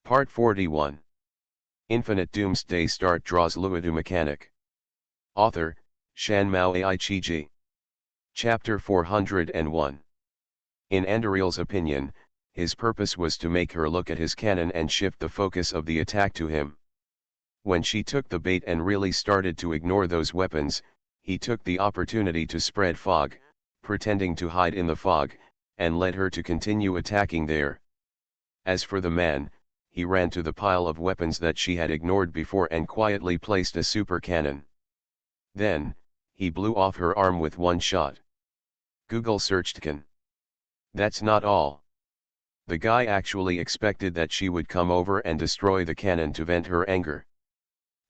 Part 41. Infinite Doomsday Start Draws Luodu Mechanic. Author, Shan Mao Aichiji. Chapter 401. In Andariel's opinion, his purpose was to make her look at his cannon and shift the focus of the attack to him. When she took the bait and really started to ignore those weapons, he took the opportunity to spread fog, pretending to hide in the fog, and led her to continue attacking there. As for the man, he ran to the pile of weapons that she had ignored before and quietly placed a super cannon. Then, he blew off her arm with one shot. Google searched can. That's not all. The guy actually expected that she would come over and destroy the cannon to vent her anger.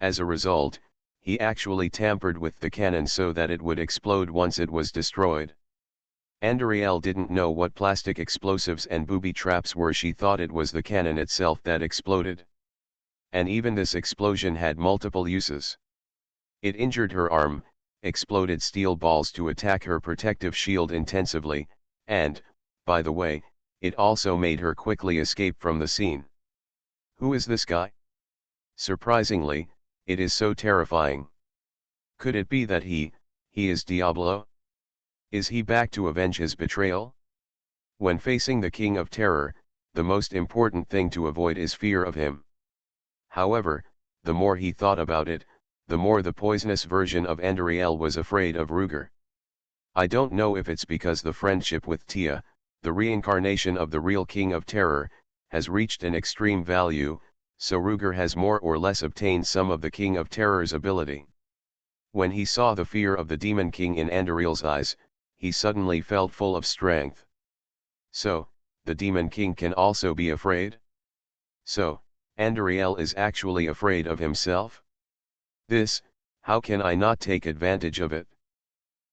As a result, he actually tampered with the cannon so that it would explode once it was destroyed. Andariel didn't know what plastic explosives and booby traps were. She thought it was the cannon itself that exploded. And even this explosion had multiple uses. It injured her arm, exploded steel balls to attack her protective shield intensively, and, by the way, it also made her quickly escape from the scene. Who is this guy? Surprisingly, it is so terrifying. Could it be that he is Diablo? Is he back to avenge his betrayal? When facing the King of Terror, the most important thing to avoid is fear of him. However, the more he thought about it, the more the poisonous version of Andariel was afraid of Ruger. I don't know if it's because the friendship with Tia, the reincarnation of the real King of Terror, has reached an extreme value, so Ruger has more or less obtained some of the King of Terror's ability. When he saw the fear of the Demon King in Andariel's eyes, he suddenly felt full of strength. So, the Demon King can also be afraid? So, Andariel is actually afraid of himself? How can I not take advantage of it?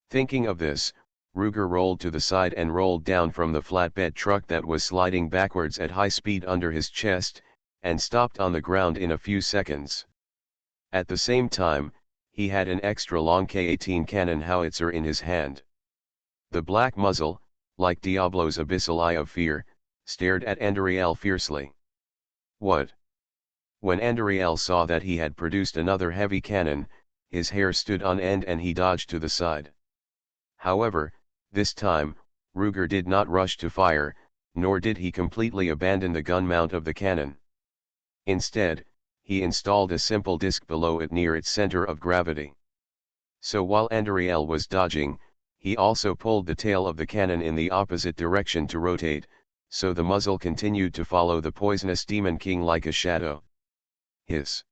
Thinking of this, Ruger rolled to the side and rolled down from the flatbed truck that was sliding backwards at high speed under his chest, and stopped on the ground in a few seconds. At the same time, he had an extra long K-18 cannon howitzer in his hand. The black muzzle, like Diablo's abyssal eye of fear, stared at Andariel fiercely. What? When Andariel saw that he had produced another heavy cannon, his hair stood on end and he dodged to the side. However, this time, Ruger did not rush to fire, nor did he completely abandon the gun mount of the cannon. Instead, he installed a simple disc below it near its center of gravity. So while Andariel was dodging, he also pulled the tail of the cannon in the opposite direction to rotate, so the muzzle continued to follow the poisonous Demon King like a shadow. Hiss.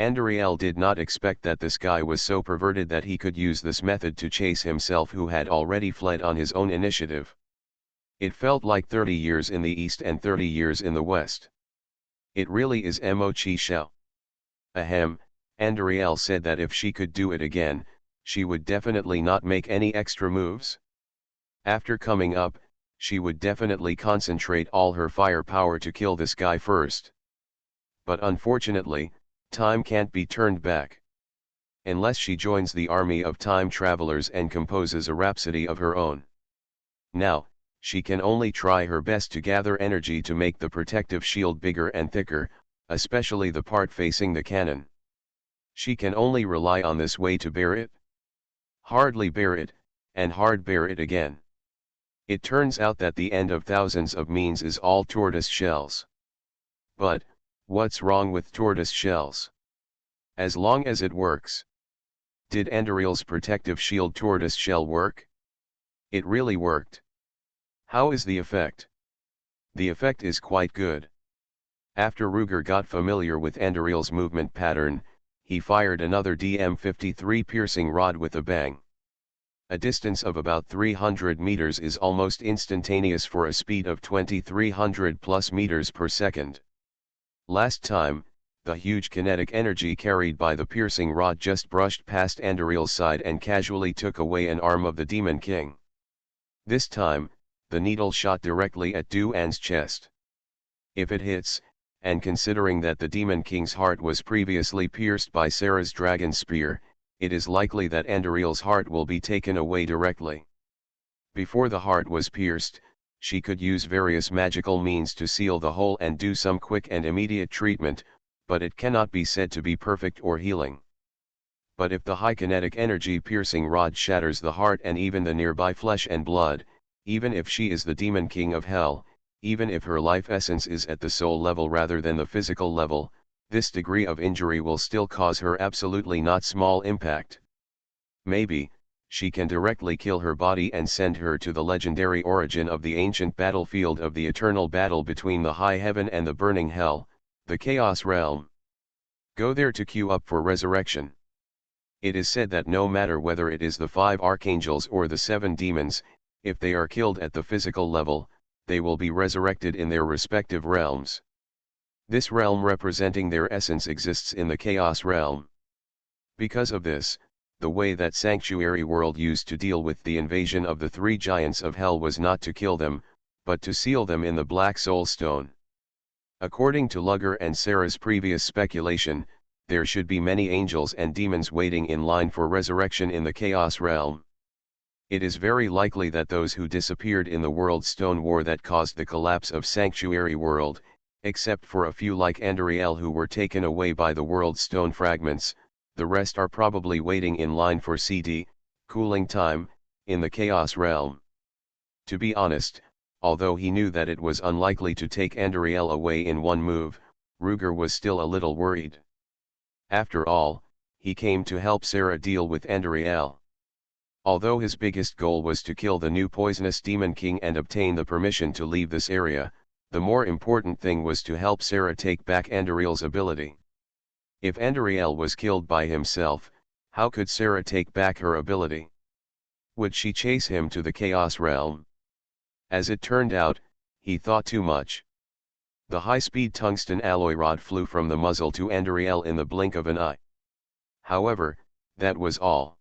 Andariel did not expect that this guy was so perverted that he could use this method to chase himself, who had already fled on his own initiative. It felt like 30 years in the east and 30 years in the west. It really is Mo-Chi Shao. Ahem, Andariel said that if she could do it again, she would definitely not make any extra moves. After coming up, she would definitely concentrate all her firepower to kill this guy first. But unfortunately, time can't be turned back. Unless she joins the army of time travelers and composes a rhapsody of her own. Now, she can only try her best to gather energy to make the protective shield bigger and thicker, especially the part facing the cannon. She can only rely on this way to bear it. Hardly bear it, and hard bear it again. It turns out that the end of thousands of means is all tortoise shells. But, what's wrong with tortoise shells? As long as it works. Did Andariel's protective shield tortoise shell work? It really worked. How is the effect? The effect is quite good. After Ruger got familiar with Andariel's movement pattern, he fired another DM-53 piercing rod with a bang. A distance of about 300 meters is almost instantaneous for a speed of 2300 plus meters per second. Last time, the huge kinetic energy carried by the piercing rod just brushed past Andariel's side and casually took away an arm of the Demon King. This time, the needle shot directly at Duan's chest. If it hits, and considering that the Demon King's heart was previously pierced by Sarah's dragon spear, it is likely that Andariel's heart will be taken away directly. Before the heart was pierced, She could use various magical means to seal the hole and do some quick and immediate treatment, but it cannot be said to be perfect or healing. But if the high kinetic energy piercing rod shatters the heart and even the nearby flesh and blood, even if she is the demon king of hell, even if her life essence is at the soul level rather than the physical level, this degree of injury will still cause her absolutely not small impact. Maybe, she can directly kill her body and send her to the legendary origin of the ancient battlefield of the eternal battle between the high heaven and the burning hell, the Chaos Realm. Go there to queue up for resurrection. It is said that no matter whether it is the 5 archangels or the 7 demons, if they are killed at the physical level, they will be resurrected in their respective realms. This realm representing their essence exists in the Chaos Realm. Because of this, the way that Sanctuary World used to deal with the invasion of the 3 giants of hell was not to kill them, but to seal them in the Black Soul Stone. According to Lugger and Sarah's previous speculation, there should be many angels and demons waiting in line for resurrection in the Chaos Realm. It is very likely that those who disappeared in the World Stone War that caused the collapse of Sanctuary World, except for a few like Andariel who were taken away by the World Stone fragments, the rest are probably waiting in line for CD, cooling time, in the Chaos Realm. To be honest, although he knew that it was unlikely to take Andariel away in one move, Ruger was still a little worried. After all, he came to help Sarah deal with Andariel. Although his biggest goal was to kill the new poisonous Demon King and obtain the permission to leave this area, the more important thing was to help Sarah take back Andariel's ability. If Andariel was killed by himself, how could Sarah take back her ability? Would she chase him to the Chaos Realm? As it turned out, he thought too much. The high-speed tungsten alloy rod flew from the muzzle to Andariel in the blink of an eye. However, that was all.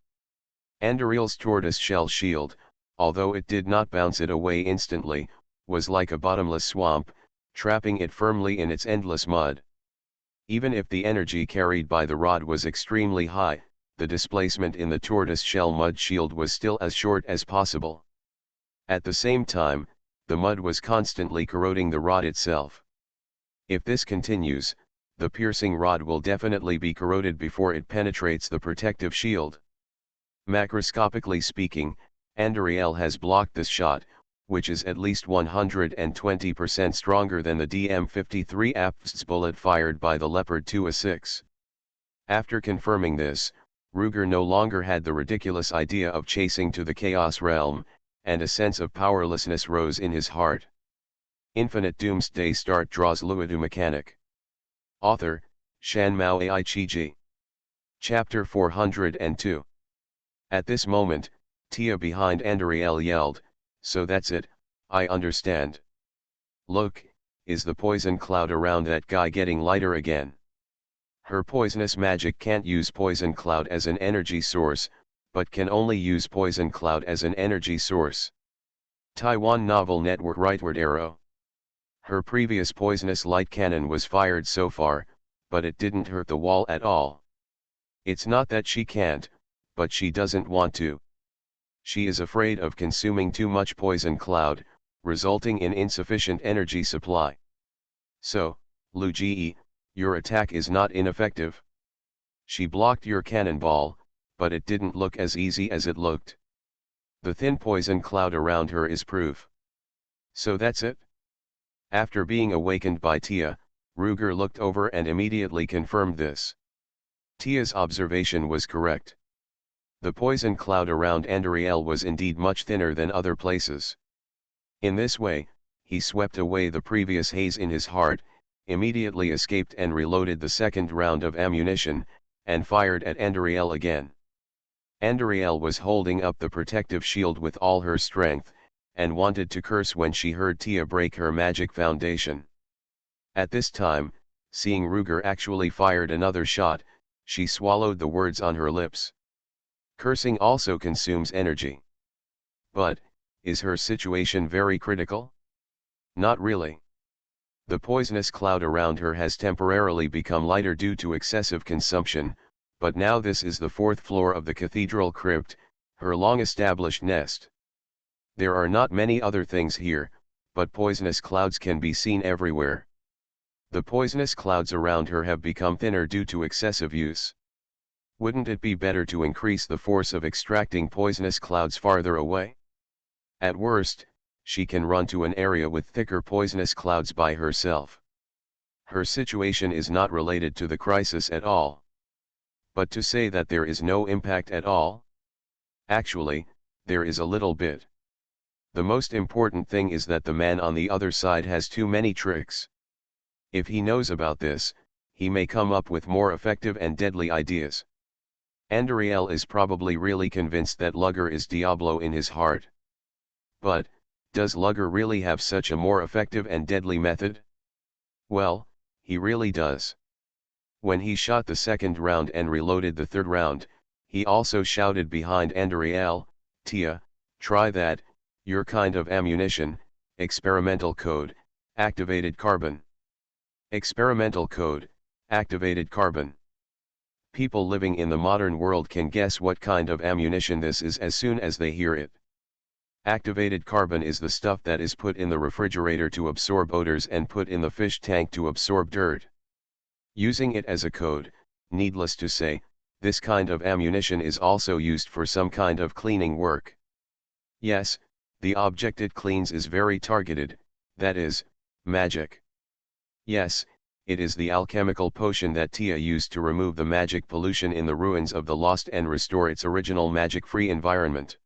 Andariel's tortoise shell shield, although it did not bounce it away instantly, was like a bottomless swamp, trapping it firmly in its endless mud. Even if the energy carried by the rod was extremely high, the displacement in the tortoise shell mud shield was still as short as possible. At the same time, the mud was constantly corroding the rod itself. If this continues, the piercing rod will definitely be corroded before it penetrates the protective shield. Macroscopically speaking, Andariel has blocked this shot, which is at least 120% stronger than the DM-53 APF's bullet fired by the Leopard 2A6. After confirming this, Ruger no longer had the ridiculous idea of chasing to the Chaos Realm, and a sense of powerlessness rose in his heart. Infinite Doomsday Start draws Luodu Mechanic. Author, Shan Mao Ai Chi. Chapter 402. At this moment, Tia behind Andariel yelled, "So that's it, I understand. Look, is the poison cloud around that guy getting lighter again?" Her poisonous magic can't use poison cloud as an energy source, but can only use poison cloud as an energy source. Taiwan Novel Network Rightward Arrow. Her previous poisonous light cannon was fired so far, but it didn't hurt the wall at all. It's not that she can't, but she doesn't want to. She is afraid of consuming too much poison cloud, resulting in insufficient energy supply. So, Lu Ji, your attack is not ineffective. She blocked your cannonball, but it didn't look as easy as it looked. The thin poison cloud around her is proof. So that's it? After being awakened by Tia, Ruger looked over and immediately confirmed this. Tia's observation was correct. The poison cloud around Andariel was indeed much thinner than other places. In this way, he swept away the previous haze in his heart, immediately escaped and reloaded the second round of ammunition, and fired at Andariel again. Andariel was holding up the protective shield with all her strength, and wanted to curse when she heard Tia break her magic foundation. At this time, seeing Ruger actually fired another shot, she swallowed the words on her lips. Cursing also consumes energy. But, is her situation very critical? Not really. The poisonous cloud around her has temporarily become lighter due to excessive consumption, but now this is the 4th floor of the cathedral crypt, her long-established nest. There are not many other things here, but poisonous clouds can be seen everywhere. The poisonous clouds around her have become thinner due to excessive use. Wouldn't it be better to increase the force of extracting poisonous clouds farther away? At worst, she can run to an area with thicker poisonous clouds by herself. Her situation is not related to the crisis at all. But to say that there is no impact at all? Actually, there is a little bit. The most important thing is that the man on the other side has too many tricks. If he knows about this, he may come up with more effective and deadly ideas. Andariel is probably really convinced that Lugger is Diablo in his heart. But, does Lugger really have such a more effective and deadly method? Well, he really does. When he shot the second round and reloaded the third round, he also shouted behind Andariel, "Tia, try that, your kind of ammunition, experimental code, activated carbon." Experimental code, activated carbon. People living in the modern world can guess what kind of ammunition this is as soon as they hear it. Activated carbon is the stuff that is put in the refrigerator to absorb odors and put in the fish tank to absorb dirt. Using it as a code, needless to say, this kind of ammunition is also used for some kind of cleaning work. Yes, the object it cleans is very targeted, that is, magic. Yes, it is the alchemical potion that Tia used to remove the magic pollution in the ruins of the Lost and restore its original magic-free environment.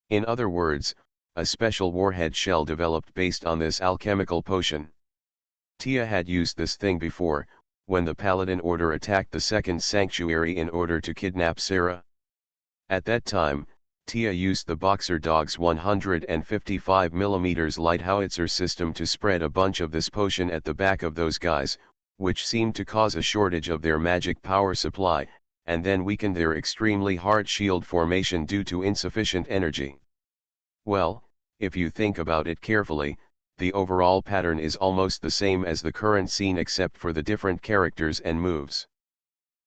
In other words, a special warhead shell developed based on this alchemical potion. Tia had used this thing before, when the Paladin Order attacked the Second Sanctuary in order to kidnap Sarah. At that time, Tia used the Boxer Dog's 155mm light howitzer system to spread a bunch of this potion at the back of those guys, which seemed to cause a shortage of their magic power supply, and then weakened their extremely hard shield formation due to insufficient energy. Well, if you think about it carefully, the overall pattern is almost the same as the current scene except for the different characters and moves.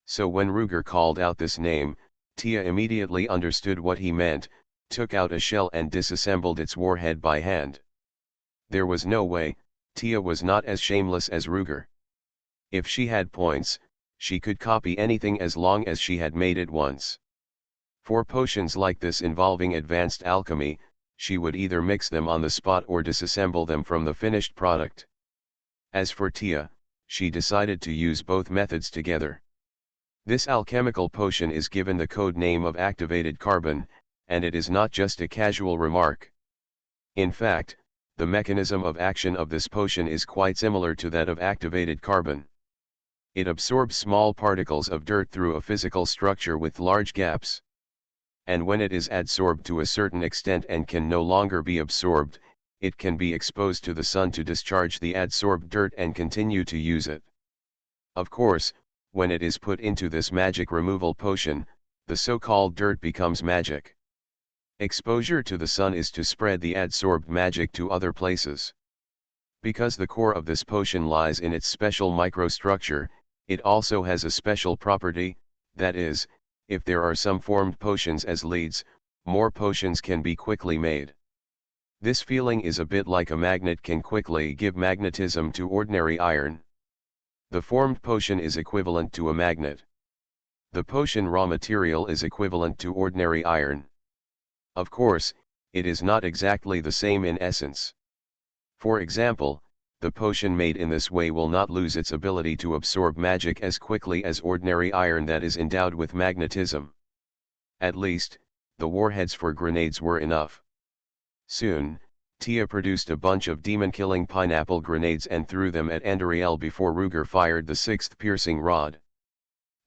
So when Ruger called out this name, Tia immediately understood what he meant, took out a shell and disassembled its warhead by hand. There was no way, Tia was not as shameless as Ruger. If she had points, she could copy anything as long as she had made it once. For potions like this involving advanced alchemy, she would either mix them on the spot or disassemble them from the finished product. As for Tia, she decided to use both methods together. This alchemical potion is given the code name of activated carbon, and it is not just a casual remark. In fact, the mechanism of action of this potion is quite similar to that of activated carbon. It absorbs small particles of dirt through a physical structure with large gaps. And when it is adsorbed to a certain extent and can no longer be absorbed, it can be exposed to the sun to discharge the adsorbed dirt and continue to use it. Of course, when it is put into this magic removal potion, the so-called dirt becomes magic. Exposure to the sun is to spread the adsorbed magic to other places. Because the core of this potion lies in its special microstructure, it also has a special property, that is, if there are some formed potions as leads, more potions can be quickly made. This feeling is a bit like a magnet can quickly give magnetism to ordinary iron. The formed potion is equivalent to a magnet. The potion raw material is equivalent to ordinary iron. Of course, it is not exactly the same in essence. For example, the potion made in this way will not lose its ability to absorb magic as quickly as ordinary iron that is endowed with magnetism. At least, the warheads for grenades were enough. Soon, Tia produced a bunch of demon-killing pineapple grenades and threw them at Andariel before Ruger fired the sixth piercing rod.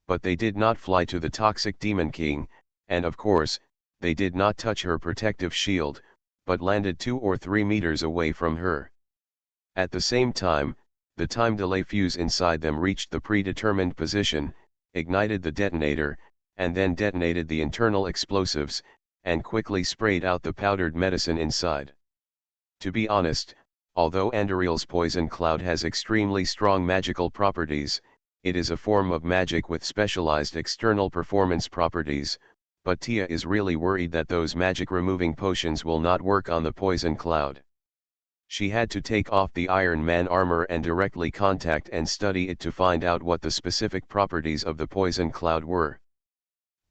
But they did not fly to the toxic Demon King, and of course, they did not touch her protective shield, but landed 2 or 3 meters away from her. At the same time, the time delay fuse inside them reached the predetermined position, ignited the detonator, and then detonated the internal explosives, and quickly sprayed out the powdered medicine inside. To be honest, although Andariel's poison cloud has extremely strong magical properties, it is a form of magic with specialized external performance properties, but Tia is really worried that those magic removing potions will not work on the poison cloud. She had to take off the Iron Man armor and directly contact and study it to find out what the specific properties of the poison cloud were.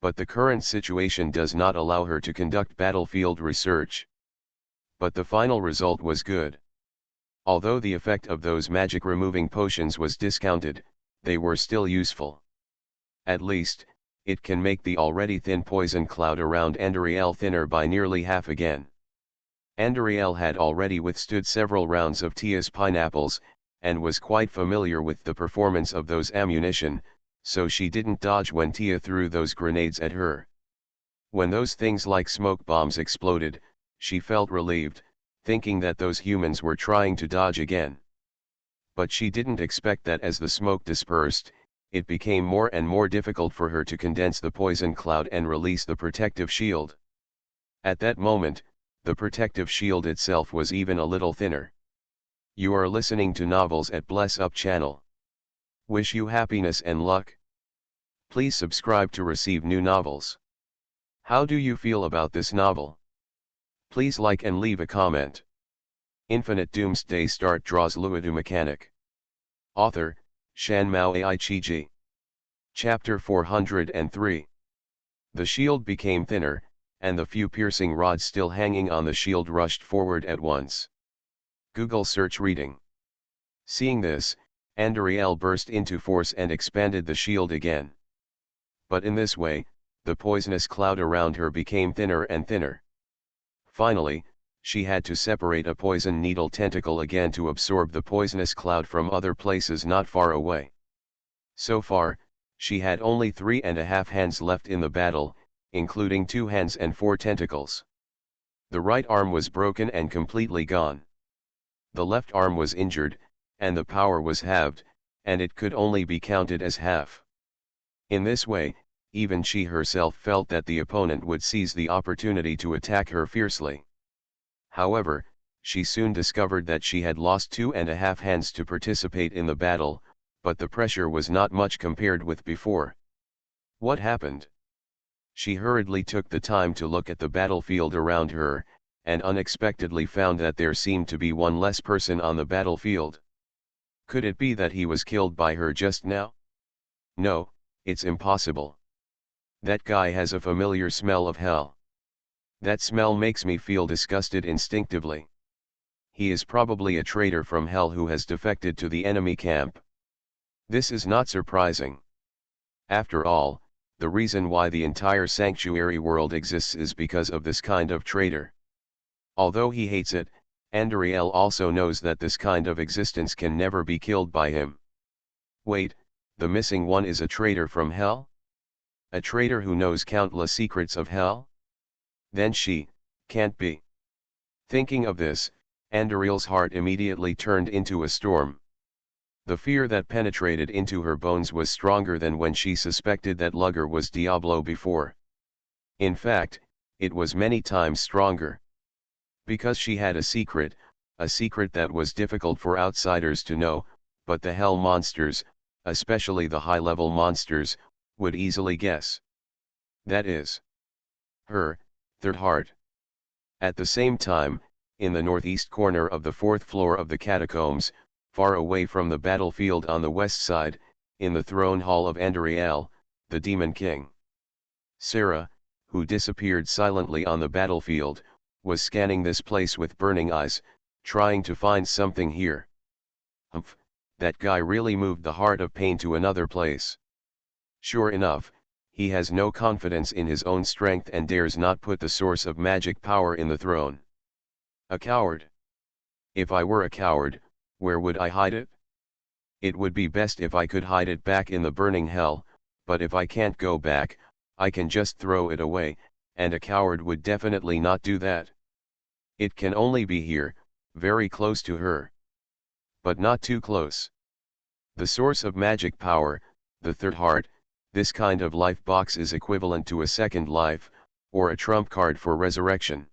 But the current situation does not allow her to conduct battlefield research. But the final result was good. Although the effect of those magic removing potions was discounted, they were still useful. At least, it can make the already thin poison cloud around Andariel thinner by nearly half again. Andariel had already withstood several rounds of Tia's pineapples, and was quite familiar with the performance of those ammunition, so she didn't dodge when Tia threw those grenades at her. When those things like smoke bombs exploded, she felt relieved, thinking that those humans were trying to dodge again. But she didn't expect that as the smoke dispersed, it became more and more difficult for her to condense the poison cloud and release the protective shield. At that moment, the protective shield itself was even a little thinner. You are listening to Novels at Bless Up channel. Wish you happiness and luck. Please subscribe to receive new novels. How do you feel about this novel? Please like and leave a comment. Infinite Doomsday Start draws Luodu mechanic. Author, Shan Mao Ai Chi. Chapter 403. The shield became thinner, and the few piercing rods still hanging on the shield rushed forward at once. Google search reading. Seeing this, Andariel burst into force and expanded the shield again. But in this way, the poisonous cloud around her became thinner and thinner. Finally, she had to separate a poison needle tentacle again to absorb the poisonous cloud from other places not far away. So far, she had only 3.5 hands left in the battle, including 2 hands and 4 tentacles. The right arm was broken and completely gone. The left arm was injured, and the power was halved, and it could only be counted as half. In this way, even she herself felt that the opponent would seize the opportunity to attack her fiercely. However, she soon discovered that she had lost 2.5 hands to participate in the battle, but the pressure was not much compared with before. What happened? She hurriedly took the time to look at the battlefield around her, and unexpectedly found that there seemed to be one less person on the battlefield. Could it be that he was killed by her just now? No, it's impossible. That guy has a familiar smell of hell. That smell makes me feel disgusted instinctively. He is probably a traitor from hell who has defected to the enemy camp. This is not surprising. After all, the reason why the entire sanctuary world exists is because of this kind of traitor. Although he hates it, Andariel also knows that this kind of existence can never be killed by him. Wait, the missing one is a traitor from hell? A traitor who knows countless secrets of hell? Then she can't be. Thinking of this, Andariel's heart immediately turned into a storm. The fear that penetrated into her bones was stronger than when she suspected that Lugger was Diablo before. In fact, it was many times stronger. Because she had a secret that was difficult for outsiders to know, but the hell monsters, especially the high-level monsters, would easily guess. That is her third heart. At the same time, in the northeast corner of the 4th floor of the catacombs, far away from the battlefield on the west side, in the throne hall of Andariel, the Demon King. Sarah, who disappeared silently on the battlefield, was scanning this place with burning eyes, trying to find something here. Humph, that guy really moved the heart of pain to another place. Sure enough, he has no confidence in his own strength and dares not put the source of magic power in the throne. A coward. If I were a coward, where would I hide it? It would be best if I could hide it back in the burning hell, but if I can't go back, I can just throw it away, and a coward would definitely not do that. It can only be here, very close to her. But not too close. The source of magic power, the third heart, this kind of life box is equivalent to a second life, or a trump card for resurrection.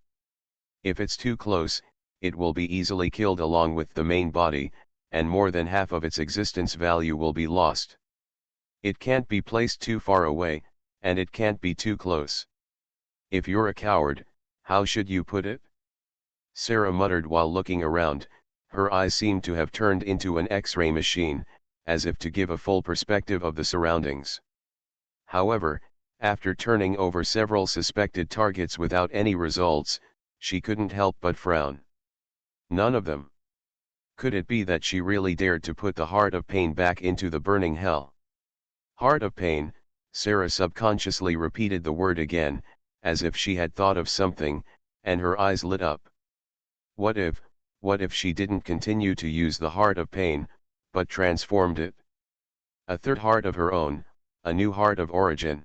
If it's too close, it will be easily killed along with the main body, and more than half of its existence value will be lost. It can't be placed too far away, and it can't be too close. If you're a coward, how should you put it? Sarah muttered while looking around, Her eyes seemed to have turned into an X-ray machine, as if to give a full perspective of the surroundings. However, after turning over several suspected targets without any results, she couldn't help but frown. None of them. Could it be that she really dared to put the Heart of Pain back into the burning hell? Heart of Pain, Sarah subconsciously repeated the word again, as if she had thought of something, and her eyes lit up. What if she didn't continue to use the Heart of Pain, but transformed it? A third heart of her own, a new heart of origin.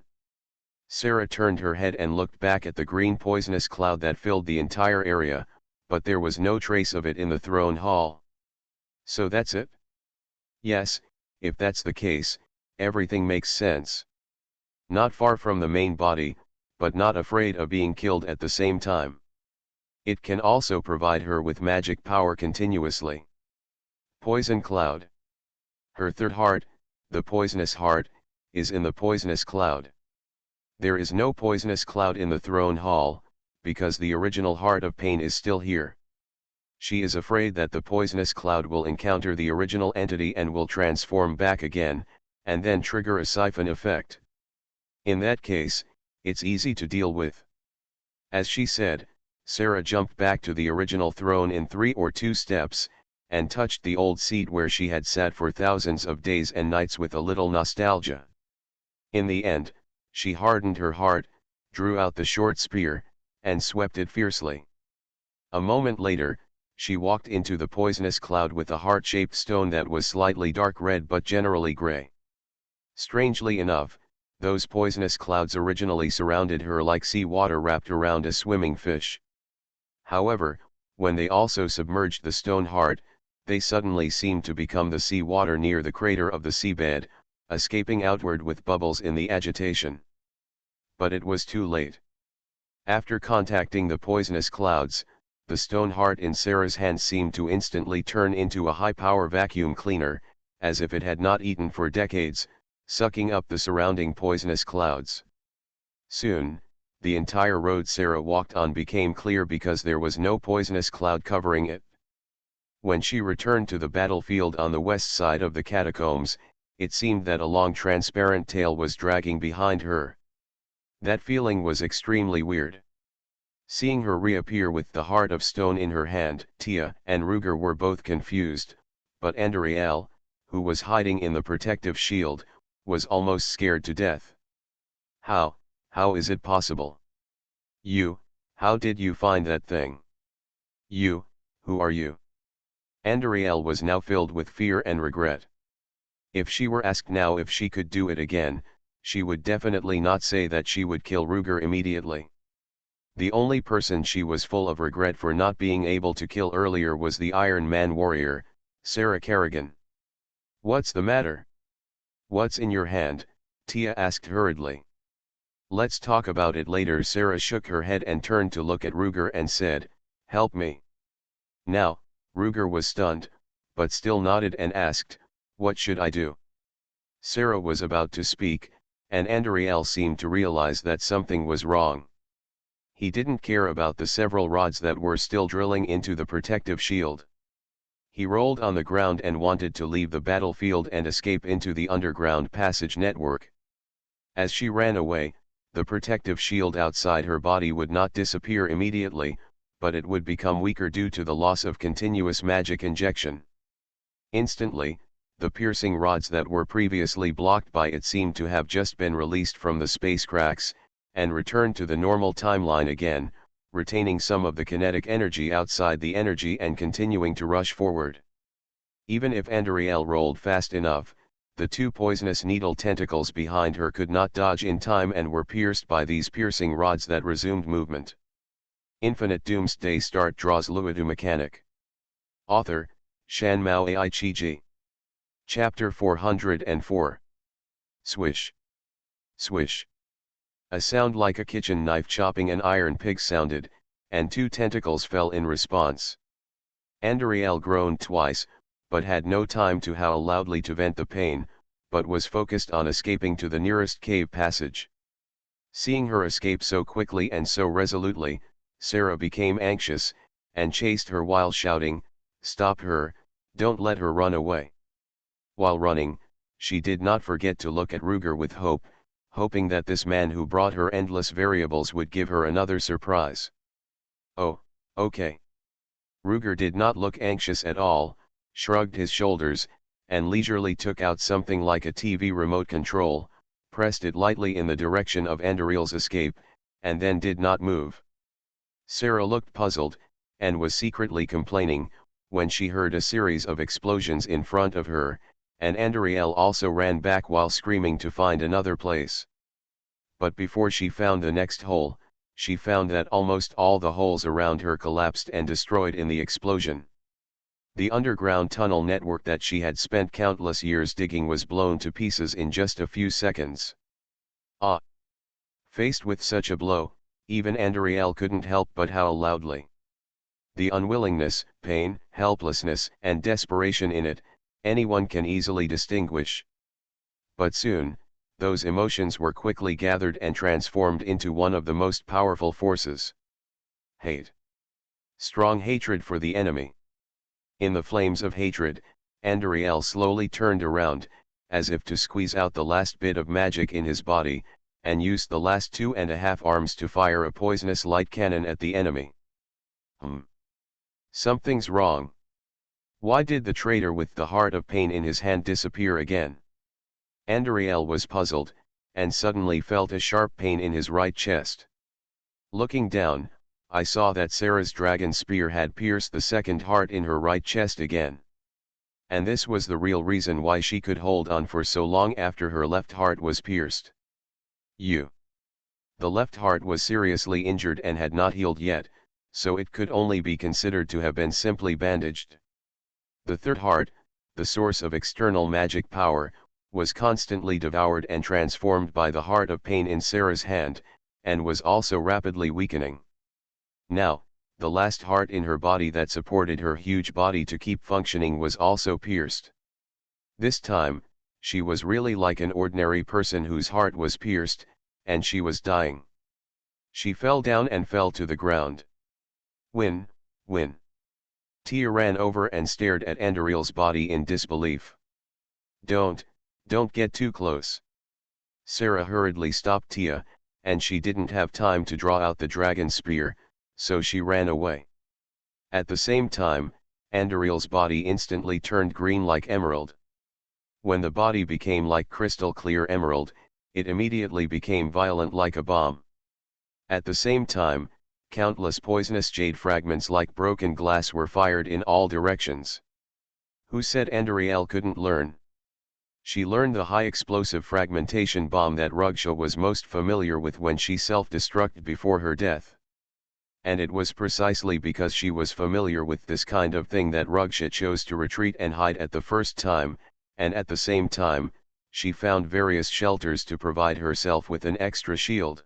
Sarah turned her head and looked back at the green poisonous cloud that filled the entire area, but there was no trace of it in the throne hall. So that's it? Yes, if that's the case, everything makes sense. Not far from the main body, but not afraid of being killed at the same time. It can also provide her with magic power continuously. Poison cloud. Her third heart, the poisonous heart, is in the poisonous cloud. There is no poisonous cloud in the throne hall, because the original Heart of Pain is still here. She is afraid that the poisonous cloud will encounter the original entity and will transform back again, and then trigger a siphon effect. In that case, it's easy to deal with. As she said, Sarah jumped back to the original throne in 3 or 2 steps, and touched the old seat where she had sat for thousands of days and nights with a little nostalgia. In the end, she hardened her heart, drew out the short spear, and swept it fiercely. A moment later, she walked into the poisonous cloud with a heart-shaped stone that was slightly dark red but generally gray. Strangely enough, those poisonous clouds originally surrounded her like sea water wrapped around a swimming fish. However, when they also submerged the stone heart, they suddenly seemed to become the sea water near the crater of the seabed, escaping outward with bubbles in the agitation. But it was too late. After contacting the poisonous clouds, the stone heart in Sarah's hand seemed to instantly turn into a high-power vacuum cleaner, as if it had not eaten for decades, sucking up the surrounding poisonous clouds. Soon, the entire road Sarah walked on became clear because there was no poisonous cloud covering it. When she returned to the battlefield on the west side of the catacombs, it seemed that a long transparent tail was dragging behind her. That feeling was extremely weird. Seeing her reappear with the heart of stone in her hand, Tia and Ruger were both confused, but Andariel, who was hiding in the protective shield, was almost scared to death. How is it possible? How did you find that thing? Who are you? Andariel was now filled with fear and regret. If she were asked now if she could do it again, she would definitely not say that she would kill Ruger immediately. The only person she was full of regret for not being able to kill earlier was the Iron Man warrior, Sarah Kerrigan. What's the matter? What's in your hand? Tia asked hurriedly. Let's talk about it later. Sarah shook her head and turned to look at Ruger and said, help me. Now, Ruger was stunned, but still nodded and asked, what should I do? Sarah was about to speak, and Andariel seemed to realize that something was wrong. He didn't care about the several rods that were still drilling into the protective shield. He rolled on the ground and wanted to leave the battlefield and escape into the underground passage network. As she ran away, the protective shield outside her body would not disappear immediately, but it would become weaker due to the loss of continuous magic injection. Instantly, the piercing rods that were previously blocked by it seemed to have just been released from the space cracks, and returned to the normal timeline again, retaining some of the kinetic energy outside the energy and continuing to rush forward. Even if Andariel rolled fast enough, the 2 poisonous needle tentacles behind her could not dodge in time and were pierced by these piercing rods that resumed movement. Infinite Doomsday Start draws Luodu mechanic. Author, Shan Mao Ai Chi Ji. Chapter 404. Swish. Swish. A sound like a kitchen knife chopping an iron pig sounded, and 2 tentacles fell in response. Andariel groaned twice, but had no time to howl loudly to vent the pain, but was focused on escaping to the nearest cave passage. Seeing her escape so quickly and so resolutely, Sarah became anxious, and chased her while shouting, Stop her, don't let her run away. While running, she did not forget to look at Ruger with hope, hoping that this man who brought her endless variables would give her another surprise. Oh, okay. Ruger did not look anxious at all, shrugged his shoulders, and leisurely took out something like a TV remote control, pressed it lightly in the direction of Andariel's escape, and then did not move. Sarah looked puzzled, and was secretly complaining, when she heard a series of explosions in front of her, and Andariel also ran back while screaming to find another place. But before she found the next hole, she found that almost all the holes around her collapsed and destroyed in the explosion. The underground tunnel network that she had spent countless years digging was blown to pieces in just a few seconds. Ah! Faced with such a blow, even Andariel couldn't help but howl loudly. The unwillingness, pain, helplessness, and desperation in it, anyone can easily distinguish. But soon, those emotions were quickly gathered and transformed into one of the most powerful forces. Hate. Strong hatred for the enemy. In the flames of hatred, Andariel slowly turned around, as if to squeeze out the last bit of magic in his body, and used the last 2.5 arms to fire a poisonous light cannon at the enemy. Something's wrong. Why did the traitor with the heart of pain in his hand disappear again? Andariel was puzzled, and suddenly felt a sharp pain in his right chest. Looking down, I saw that Sarah's dragon spear had pierced the second heart in her right chest again. And this was the real reason why she could hold on for so long after her left heart was pierced. The left heart was seriously injured and had not healed yet, so it could only be considered to have been simply bandaged. The third heart, the source of external magic power, was constantly devoured and transformed by the heart of pain in Sarah's hand, and was also rapidly weakening. Now, the last heart in her body that supported her huge body to keep functioning was also pierced. This time, she was really like an ordinary person whose heart was pierced, and she was dying. She fell down and fell to the ground. Win. Tia ran over and stared at Andariel's body in disbelief. Don't get too close. Sarah hurriedly stopped Tia, and she didn't have time to draw out the dragon spear, so she ran away. At the same time, Andariel's body instantly turned green like emerald. When the body became like crystal clear emerald, it immediately became violent like a bomb. At the same time, countless poisonous jade fragments like broken glass were fired in all directions. Who said Andariel couldn't learn? She learned the high explosive fragmentation bomb that Rugsha was most familiar with when she self-destructed before her death. And it was precisely because she was familiar with this kind of thing that Rugsha chose to retreat and hide at the first time, and at the same time, she found various shelters to provide herself with an extra shield.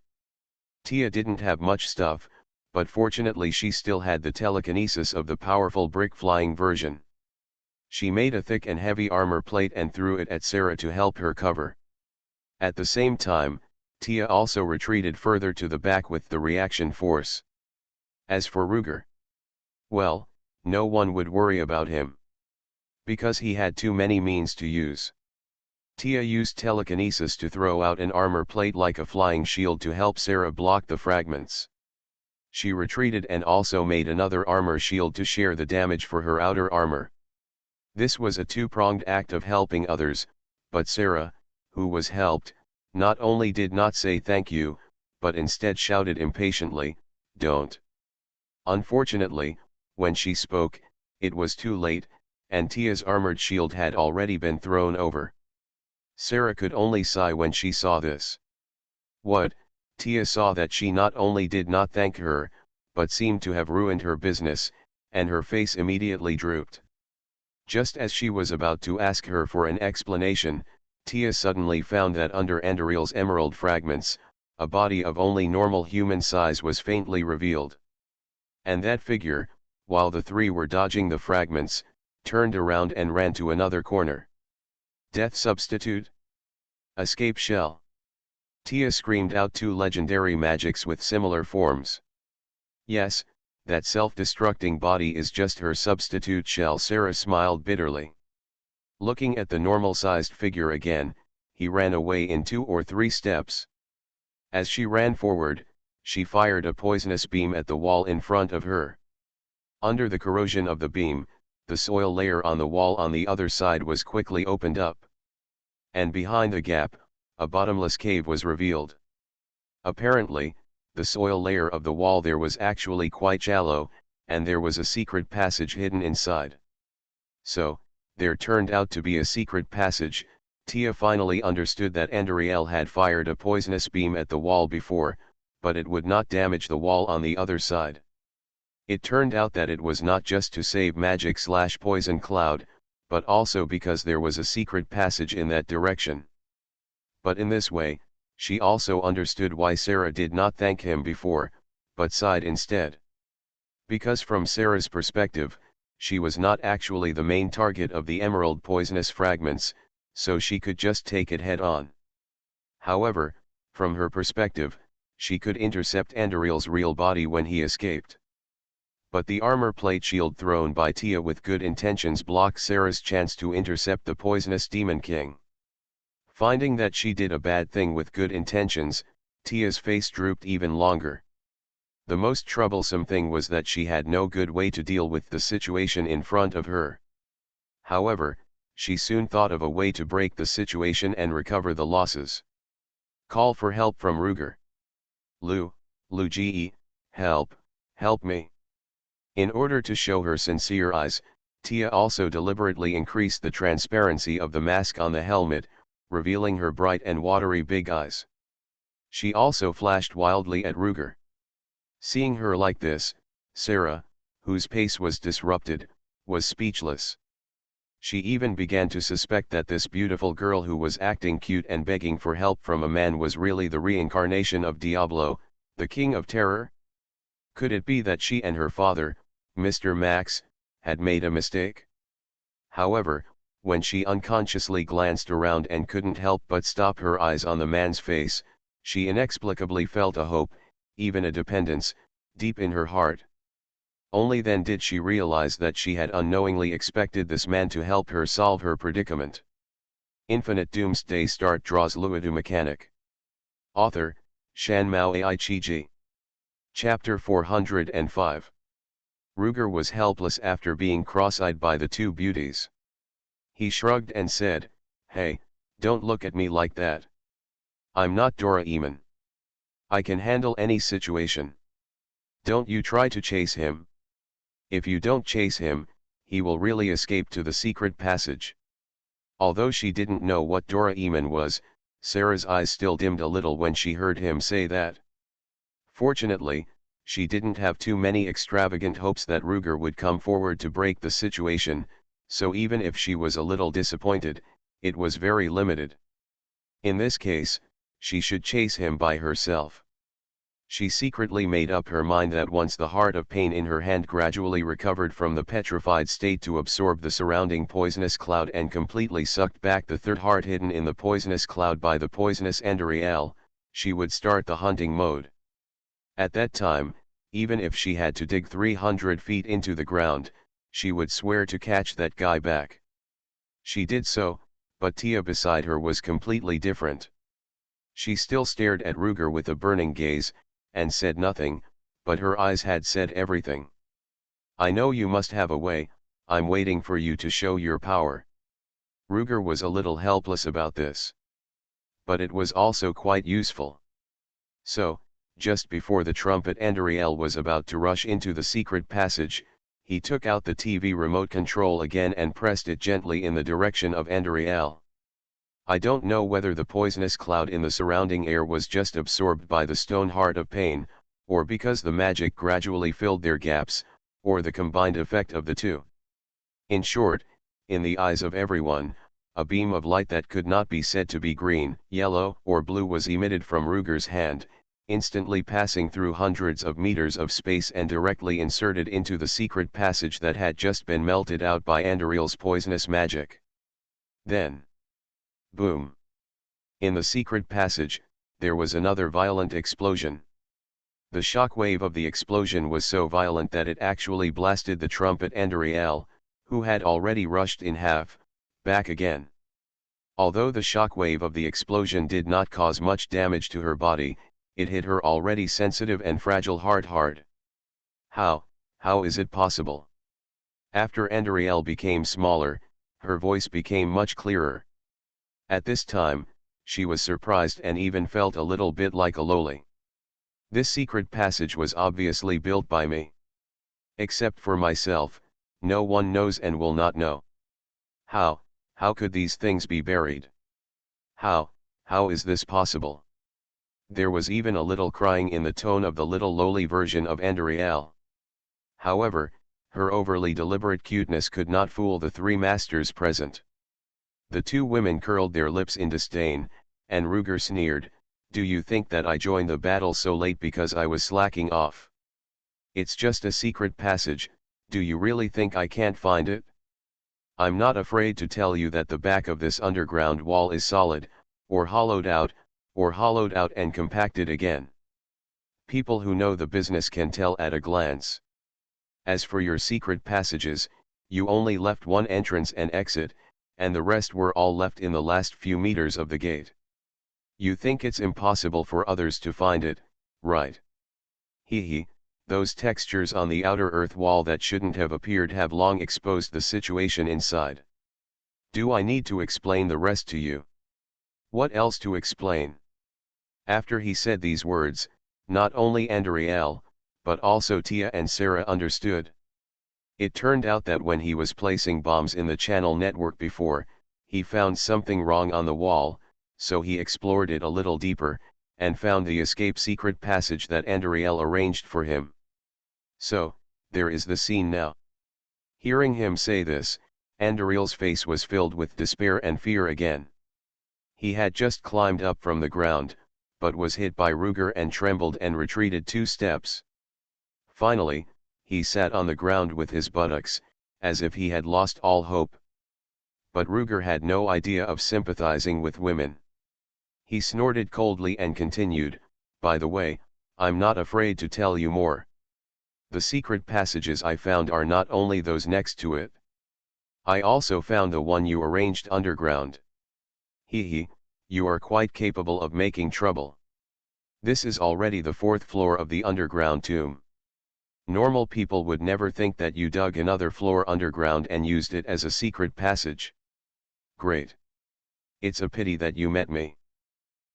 Tia didn't have much stuff, but fortunately she still had the telekinesis of the powerful brick-flying version. She made a thick and heavy armor plate and threw it at Sarah to help her cover. At the same time, Tia also retreated further to the back with the reaction force. As for Ruger, well, no one would worry about him, because he had too many means to use. Tia used telekinesis to throw out an armor plate like a flying shield to help Sarah block the fragments. She retreated and also made another armor shield to share the damage for her outer armor. This was a two-pronged act of helping others, but Sarah, who was helped, not only did not say thank you, but instead shouted impatiently, "Don't." Unfortunately, when she spoke, it was too late, and Tia's armored shield had already been thrown over. Sarah could only sigh when she saw this. What? Tia saw that she not only did not thank her, but seemed to have ruined her business, and her face immediately drooped. Just as she was about to ask her for an explanation, Tia suddenly found that under Andariel's emerald fragments, a body of only normal human size was faintly revealed. And that figure, while the three were dodging the fragments, turned around and ran to another corner. Death substitute? Escape shell? Tia screamed out two legendary magics with similar forms. Yes, that self-destructing body is just her substitute shell. Sarah smiled bitterly. Looking at the normal-sized figure again, he ran away in 2 or 3 steps. As she ran forward, she fired a poisonous beam at the wall in front of her. Under the corrosion of the beam, the soil layer on the wall on the other side was quickly opened up. And behind the gap, a bottomless cave was revealed. Apparently, the soil layer of the wall there was actually quite shallow, and there was a secret passage hidden inside. So, there turned out to be a secret passage. Tia finally understood that Andariel had fired a poisonous beam at the wall before, but it would not damage the wall on the other side. It turned out that it was not just to save magic/poison cloud, but also because there was a secret passage in that direction. But in this way, she also understood why Sarah did not thank him before, but sighed instead. Because from Sarah's perspective, she was not actually the main target of the emerald poisonous fragments, so she could just take it head on. However, from her perspective, she could intercept Andariel's real body when he escaped. But the armor plate shield thrown by Tia with good intentions blocked Sarah's chance to intercept the poisonous Demon King. Finding that she did a bad thing with good intentions, Tia's face drooped even longer. The most troublesome thing was that she had no good way to deal with the situation in front of her. However, she soon thought of a way to break the situation and recover the losses. Call for help from Ruger. Luigi, help me. In order to show her sincere eyes, Tia also deliberately increased the transparency of the mask on the helmet, revealing her bright and watery big eyes. She also flashed wildly at Ruger. Seeing her like this, Sarah, whose pace was disrupted, was speechless. She even began to suspect that this beautiful girl who was acting cute and begging for help from a man was really the reincarnation of Diablo, the King of Terror. Could it be that she and her father, Mr. Max, had made a mistake? However, when she unconsciously glanced around and couldn't help but stop her eyes on the man's face, she inexplicably felt a hope, even a dependence, deep in her heart. Only then did she realize that she had unknowingly expected this man to help her solve her predicament. Infinite Doomsday Start draws Luodu Mechanic. Author, Shan Mao Ai-Chi-Ji. Chapter 405. Ruger was helpless after being cross-eyed by the two beauties. He shrugged and said, "Hey, don't look at me like that. I'm not Doraemon. I can handle any situation. Don't you try to chase him. If you don't chase him, he will really escape to the secret passage." Although she didn't know what Doraemon was, Sarah's eyes still dimmed a little when she heard him say that. Fortunately, she didn't have too many extravagant hopes that Ruger would come forward to break the situation, so even if she was a little disappointed, it was very limited. In this case, she should chase him by herself. She secretly made up her mind that once the heart of pain in her hand gradually recovered from the petrified state to absorb the surrounding poisonous cloud and completely sucked back the third heart hidden in the poisonous cloud by the poisonous Andariel, she would start the hunting mode. At that time, even if she had to dig 300 feet into the ground, she would swear to catch that guy back. She did so, but Tia beside her was completely different. She still stared at Ruger with a burning gaze, and said nothing, but her eyes had said everything. "I know you must have a way, I'm waiting for you to show your power." Ruger was a little helpless about this. But it was also quite useful. So, just before the trumpet Andariel was about to rush into the secret passage, he took out the TV remote control again and pressed it gently in the direction of Andariel. I don't know whether the poisonous cloud in the surrounding air was just absorbed by the stone heart of pain, or because the magic gradually filled their gaps, or the combined effect of the two. In short, in the eyes of everyone, a beam of light that could not be said to be green, yellow, or blue was emitted from Ruger's hand, instantly passing through hundreds of meters of space and directly inserted into the secret passage that had just been melted out by Andariel's poisonous magic. Then, boom! In the secret passage, there was another violent explosion. The shockwave of the explosion was so violent that it actually blasted the trumpet Andariel, who had already rushed in half, back again. Although the shockwave of the explosion did not cause much damage to her body, it hit her already sensitive and fragile heart hard. How is it possible? After Andariel became smaller, her voice became much clearer. At this time, she was surprised and even felt a little bit like a loli. This secret passage was obviously built by me. Except for myself, no one knows and will not know. How could these things be buried? How is this possible? There was even a little crying in the tone of the little lowly version of Andariel. However, her overly deliberate cuteness could not fool the three masters present. The two women curled their lips in disdain, and Ruger sneered, "Do you think that I joined the battle so late because I was slacking off? It's just a secret passage, do you really think I can't find it? I'm not afraid to tell you that the back of this underground wall is solid, or hollowed out and compacted again. People who know the business can tell at a glance. As for your secret passages, you only left one entrance and exit, and the rest were all left in the last few meters of the gate. You think it's impossible for others to find it, right? Hee, those textures on the outer earth wall that shouldn't have appeared have long exposed the situation inside. Do I need to explain the rest to you? What else to explain?" After he said these words, not only Andariel, but also Tia and Sarah understood. It turned out that when he was placing bombs in the channel network before, he found something wrong on the wall, so he explored it a little deeper, and found the escape secret passage that Andariel arranged for him. So, there is the scene now. Hearing him say this, Andariel's face was filled with despair and fear again. He had just climbed up from the ground, but was hit by Ruger and trembled and retreated 2 steps. Finally, he sat on the ground with his buttocks, as if he had lost all hope. But Ruger had no idea of sympathizing with women. He snorted coldly and continued, "By the way, I'm not afraid to tell you more. The secret passages I found are not only those next to it. I also found the one you arranged underground. Hee, you are quite capable of making trouble. This is already the 4th floor of the underground tomb. Normal people would never think that you dug another floor underground and used it as a secret passage. Great. It's a pity that you met me."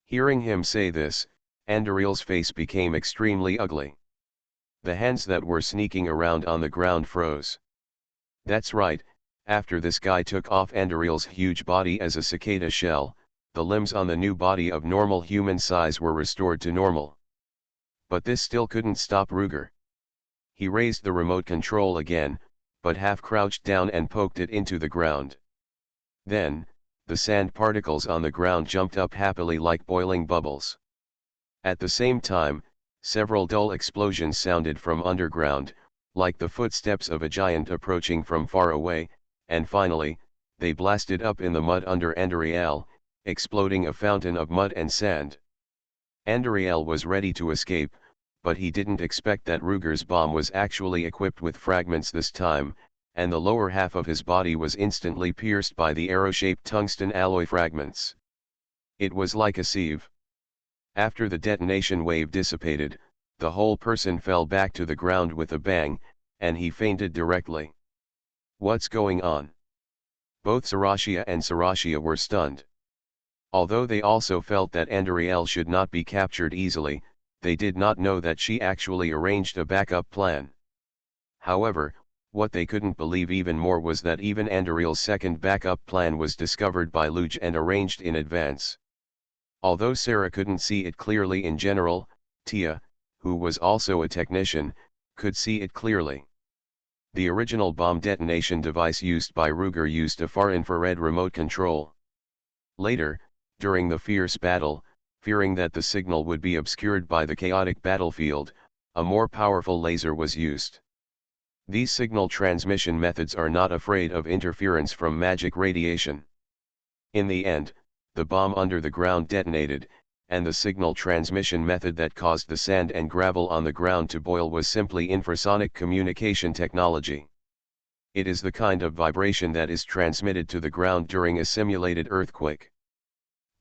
Hearing him say this, Andariel's face became extremely ugly. The hands that were sneaking around on the ground froze. That's right, after this guy took off Andariel's huge body as a cicada shell, the limbs on the new body of normal human size were restored to normal. But this still couldn't stop Ruger. He raised the remote control again, but half crouched down and poked it into the ground. Then, the sand particles on the ground jumped up happily like boiling bubbles. At the same time, several dull explosions sounded from underground, like the footsteps of a giant approaching from far away, and finally, they blasted up in the mud under Andariel, exploding a fountain of mud and sand. Andariel was ready to escape, but he didn't expect that Ruger's bomb was actually equipped with fragments this time, and the lower half of his body was instantly pierced by the arrow-shaped tungsten alloy fragments. It was like a sieve. After the detonation wave dissipated, the whole person fell back to the ground with a bang, and he fainted directly. What's going on? Both Sarashia and Sarashia were stunned. Although they also felt that Andariel should not be captured easily, they did not know that she actually arranged a backup plan. However, what they couldn't believe even more was that even Andariel's second backup plan was discovered by Luodu and arranged in advance. Although Sarah couldn't see it clearly in general, Tia, who was also a technician, could see it clearly. The original bomb detonation device used by Ruger used a far-infrared remote control. Later, during the fierce battle, fearing that the signal would be obscured by the chaotic battlefield, a more powerful laser was used. These signal transmission methods are not afraid of interference from magic radiation. In the end, the bomb under the ground detonated, and the signal transmission method that caused the sand and gravel on the ground to boil was simply infrasonic communication technology. It is the kind of vibration that is transmitted to the ground during a simulated earthquake.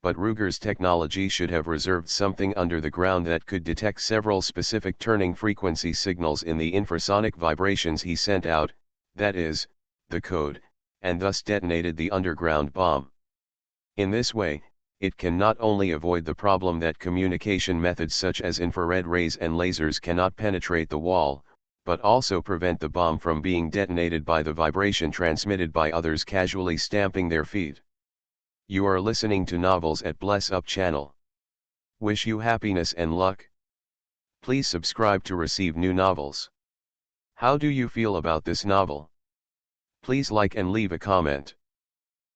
But Ruger's technology should have reserved something under the ground that could detect several specific turning frequency signals in the infrasonic vibrations he sent out, that is, the code, and thus detonated the underground bomb. In this way, it can not only avoid the problem that communication methods such as infrared rays and lasers cannot penetrate the wall, but also prevent the bomb from being detonated by the vibration transmitted by others casually stamping their feet. You are listening to Novels at Bless Up channel. Wish you happiness and luck. Please subscribe to receive new novels. How do you feel about this novel? Please like and leave a comment.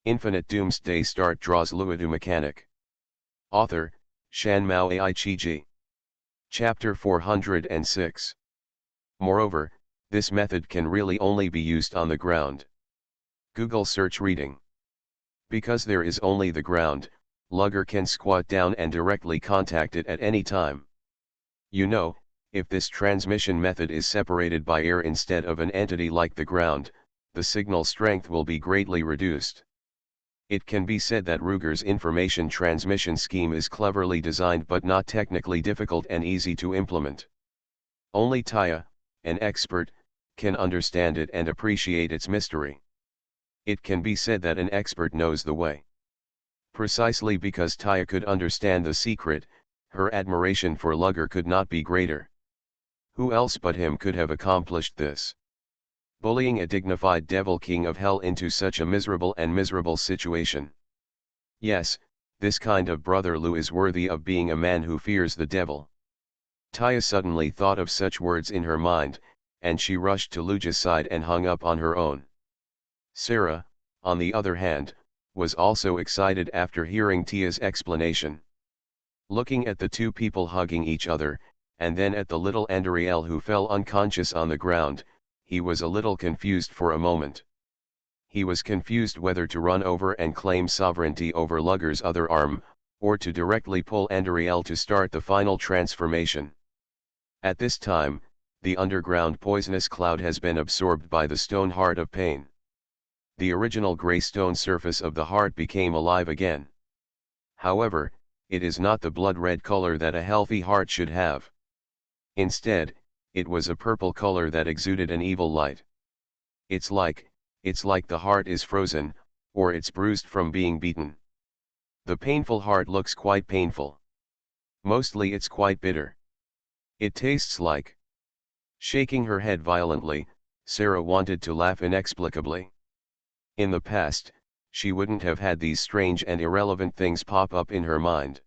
Infinite Doomsday Start draws Luodu mechanic. Author, Shan Mao Ai Chi. Chapter 406. Moreover, this method can really only be used on the ground. Google search reading. Because there is only the ground, Lugger can squat down and directly contact it at any time. You know, if this transmission method is separated by air instead of an entity like the ground, the signal strength will be greatly reduced. It can be said that Ruger's information transmission scheme is cleverly designed but not technically difficult and easy to implement. Only Taya, an expert, can understand it and appreciate its mystery. It can be said that an expert knows the way. Precisely because Taya could understand the secret, her admiration for Lugger could not be greater. Who else but him could have accomplished this? Bullying a dignified devil king of hell into such a miserable situation. Yes, this kind of brother Lu is worthy of being a man who fears the devil. Taya suddenly thought of such words in her mind, and she rushed to Luja's side and hung up on her own. Sarah, on the other hand, was also excited after hearing Tia's explanation. Looking at the two people hugging each other, and then at the little Andriel who fell unconscious on the ground, he was a little confused for a moment. He was confused whether to run over and claim sovereignty over Lugger's other arm, or to directly pull Andriel to start the final transformation. At this time, the underground poisonous cloud has been absorbed by the stone heart of pain. The original gray stone surface of the heart became alive again. However, it is not the blood-red color that a healthy heart should have. Instead, it was a purple color that exuded an evil light. It's like the heart is frozen, or it's bruised from being beaten. The painful heart looks quite painful. Mostly it's quite bitter. It tastes like. Shaking her head violently, Sarah wanted to laugh inexplicably. In the past, she wouldn't have had these strange and irrelevant things pop up in her mind.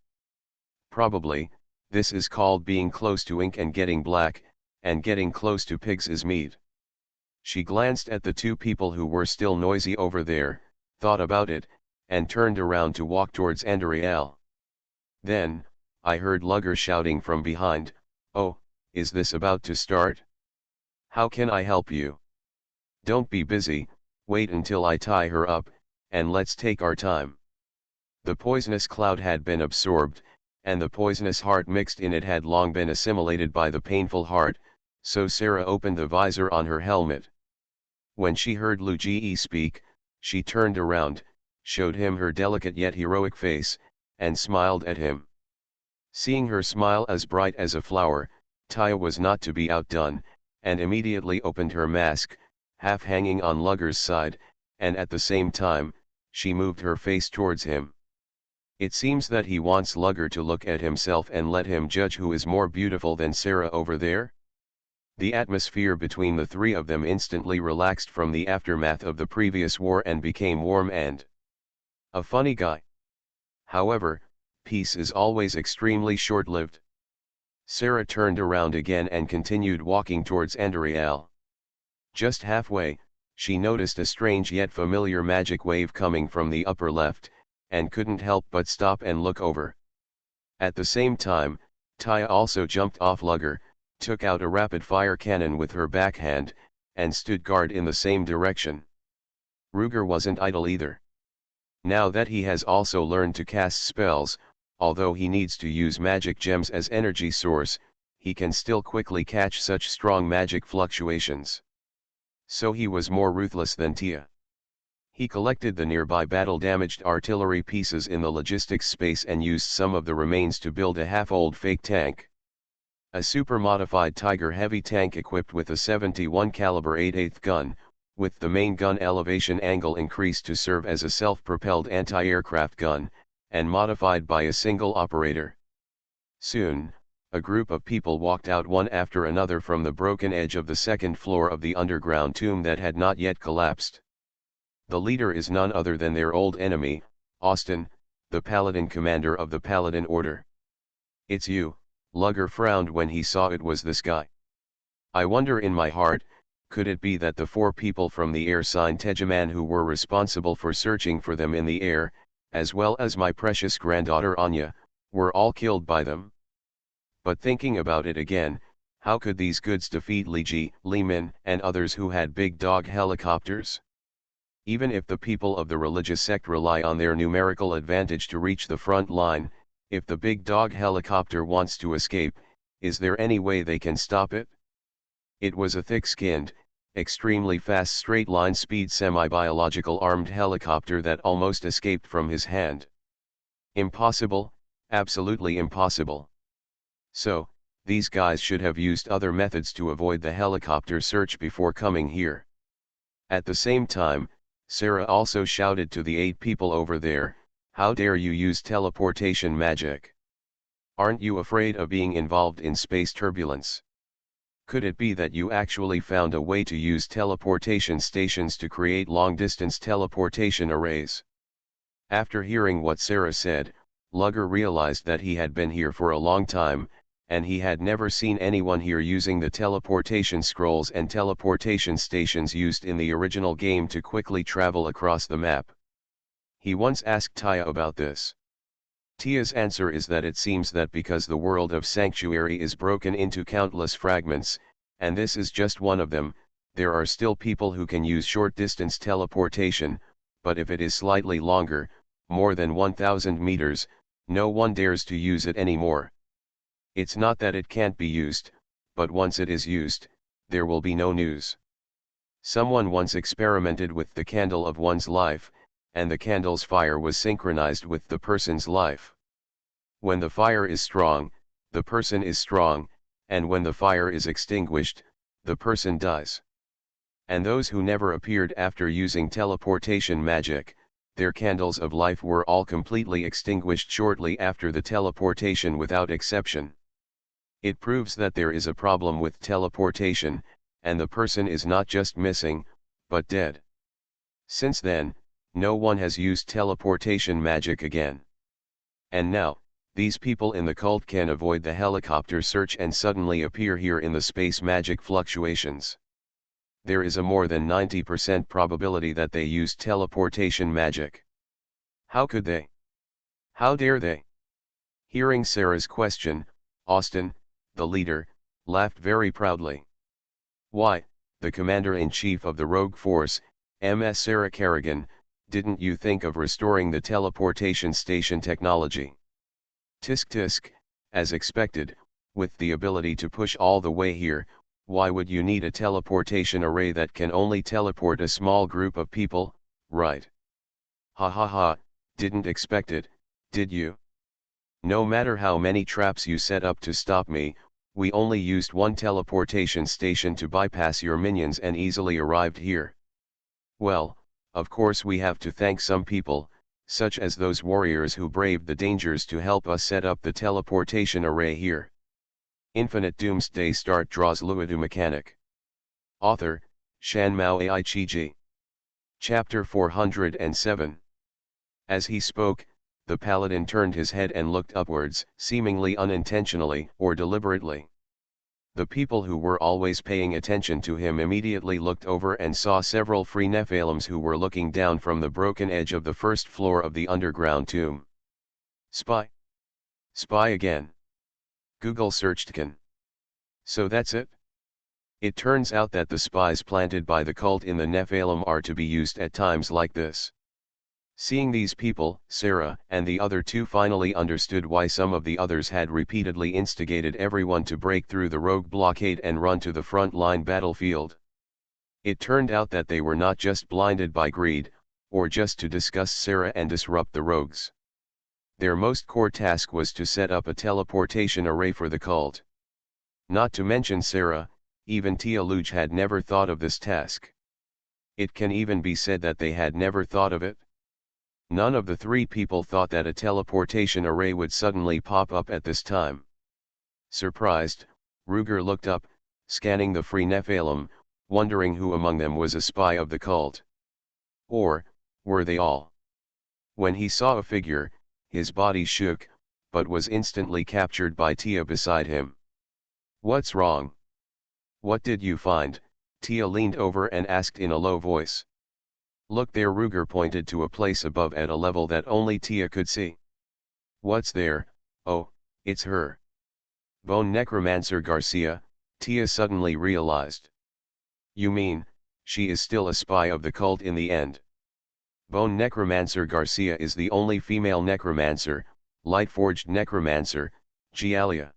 Probably, this is called being close to ink and getting black, and getting close to pigs is meat. She glanced at the two people who were still noisy over there, thought about it, and turned around to walk towards Andriel. Then, I heard Lugger shouting from behind, "Oh, is this about to start? How can I help you? Don't be busy, wait until I tie her up, and let's take our time." The poisonous cloud had been absorbed, and the poisonous heart mixed in it had long been assimilated by the painful heart, so Sarah opened the visor on her helmet. When she heard Lu Ji speak, she turned around, showed him her delicate yet heroic face, and smiled at him. Seeing her smile as bright as a flower, Taya was not to be outdone, and immediately opened her mask, half hanging on Lugger's side, and at the same time, she moved her face towards him. It seems that he wants Lugger to look at himself and let him judge who is more beautiful than Sarah over there. The atmosphere between the three of them instantly relaxed from the aftermath of the previous war and became warm and a funny guy. However, peace is always extremely short-lived. Sarah turned around again and continued walking towards Andriel. Just halfway, she noticed a strange yet familiar magic wave coming from the upper left, and couldn't help but stop and look over. At the same time, Taya also jumped off Lugger, took out a rapid-fire cannon with her backhand, and stood guard in the same direction. Ruger wasn't idle either. Now that he has also learned to cast spells, although he needs to use magic gems as energy source, he can still quickly catch such strong magic fluctuations. So he was more ruthless than Tia. He collected the nearby battle-damaged artillery pieces in the logistics space and used some of the remains to build a half-old fake tank. A super-modified Tiger heavy tank equipped with a 71 caliber 8/8 gun, with the main gun elevation angle increased to serve as a self-propelled anti-aircraft gun, and modified by a single operator. Soon, a group of people walked out one after another from the broken edge of the second floor of the underground tomb that had not yet collapsed. The leader is none other than their old enemy, Austin, the Paladin commander of the Paladin Order. "It's you," Lugger frowned when he saw it was this guy. "I wonder in my heart, could it be that the 4 people from the air sign Tegeman who were responsible for searching for them in the air, as well as my precious granddaughter Anya, were all killed by them? But thinking about it again, how could these goods defeat Li Min, and others who had big dog helicopters? Even if the people of the religious sect rely on their numerical advantage to reach the front line, if the big dog helicopter wants to escape, is there any way they can stop it?" It was a thick-skinned, extremely fast straight-line speed semi-biological armed helicopter that almost escaped from his hand. "Impossible, absolutely impossible. So, these guys should have used other methods to avoid the helicopter search before coming here." At the same time, Sarah also shouted to the 8 people over there, "How dare you use teleportation magic? Aren't you afraid of being involved in space turbulence? Could it be that you actually found a way to use teleportation stations to create long-distance teleportation arrays?" After hearing what Sarah said, Lugger realized that he had been here for a long time, and he had never seen anyone here using the teleportation scrolls and teleportation stations used in the original game to quickly travel across the map. He once asked Taya about this. Tia's answer is that it seems that because the world of Sanctuary is broken into countless fragments, and this is just one of them, there are still people who can use short-distance teleportation, but if it is slightly longer, more than 1,000 meters, no one dares to use it anymore. It's not that it can't be used, but once it is used, there will be no news. Someone once experimented with the candle of one's life, and the candle's fire was synchronized with the person's life. When the fire is strong, the person is strong, and when the fire is extinguished, the person dies. And those who never appeared after using teleportation magic, their candles of life were all completely extinguished shortly after the teleportation without exception. It proves that there is a problem with teleportation, and the person is not just missing, but dead. Since then, no one has used teleportation magic again. And now, these people in the cult can avoid the helicopter search and suddenly appear here in the space magic fluctuations. There is a more than 90% probability that they used teleportation magic. How could they? How dare they? Hearing Sarah's question, Austin, the leader, laughed very proudly. "Why, the commander-in-chief of the rogue force, MS Sarah Kerrigan, didn't you think of restoring the teleportation station technology? Tisk tisk, as expected, with the ability to push all the way here, why would you need a teleportation array that can only teleport a small group of people, right? Ha ha ha, didn't expect it, did you? No matter how many traps you set up to stop me, we only used one teleportation station to bypass your minions and easily arrived here. Well, of course we have to thank some people, such as those warriors who braved the dangers to help us set up the teleportation array here." Infinite Doomsday Start draws Luodu mechanic. Author, Shan Mao Ai Chi. Chapter 407. As he spoke, the paladin turned his head and looked upwards, seemingly unintentionally or deliberately. The people who were always paying attention to him immediately looked over and saw several free Nephilims who were looking down from the broken edge of the first floor of the underground tomb. "Spy? Spy again?" Google searched Can. So that's it? It turns out that the spies planted by the cult in the Nephilim are to be used at times like this. Seeing these people, Sarah and the other two finally understood why some of the others had repeatedly instigated everyone to break through the rogue blockade and run to the front line battlefield. It turned out that they were not just blinded by greed, or just to discuss Sarah and disrupt the rogues. Their most core task was to set up a teleportation array for the cult. Not to mention Sarah, even Tia Luge had never thought of this task. It can even be said that they had never thought of it. None of the three people thought that a teleportation array would suddenly pop up at this time. Surprised, Ruger looked up, scanning the Free Nephilim, wondering who among them was a spy of the cult. Or, were they all? When he saw a figure, his body shook, but was instantly captured by Tia beside him. "What's wrong? What did you find?" Tia leaned over and asked in a low voice. "Look there." Ruger pointed to a place above at a level that only Tia could see. "What's there?" "Oh, it's her. Bone Necromancer Garcia," Tia suddenly realized. "You mean, she is still a spy of the cult in the end?" Bone Necromancer Garcia is the only female necromancer, light-forged necromancer, Gialia.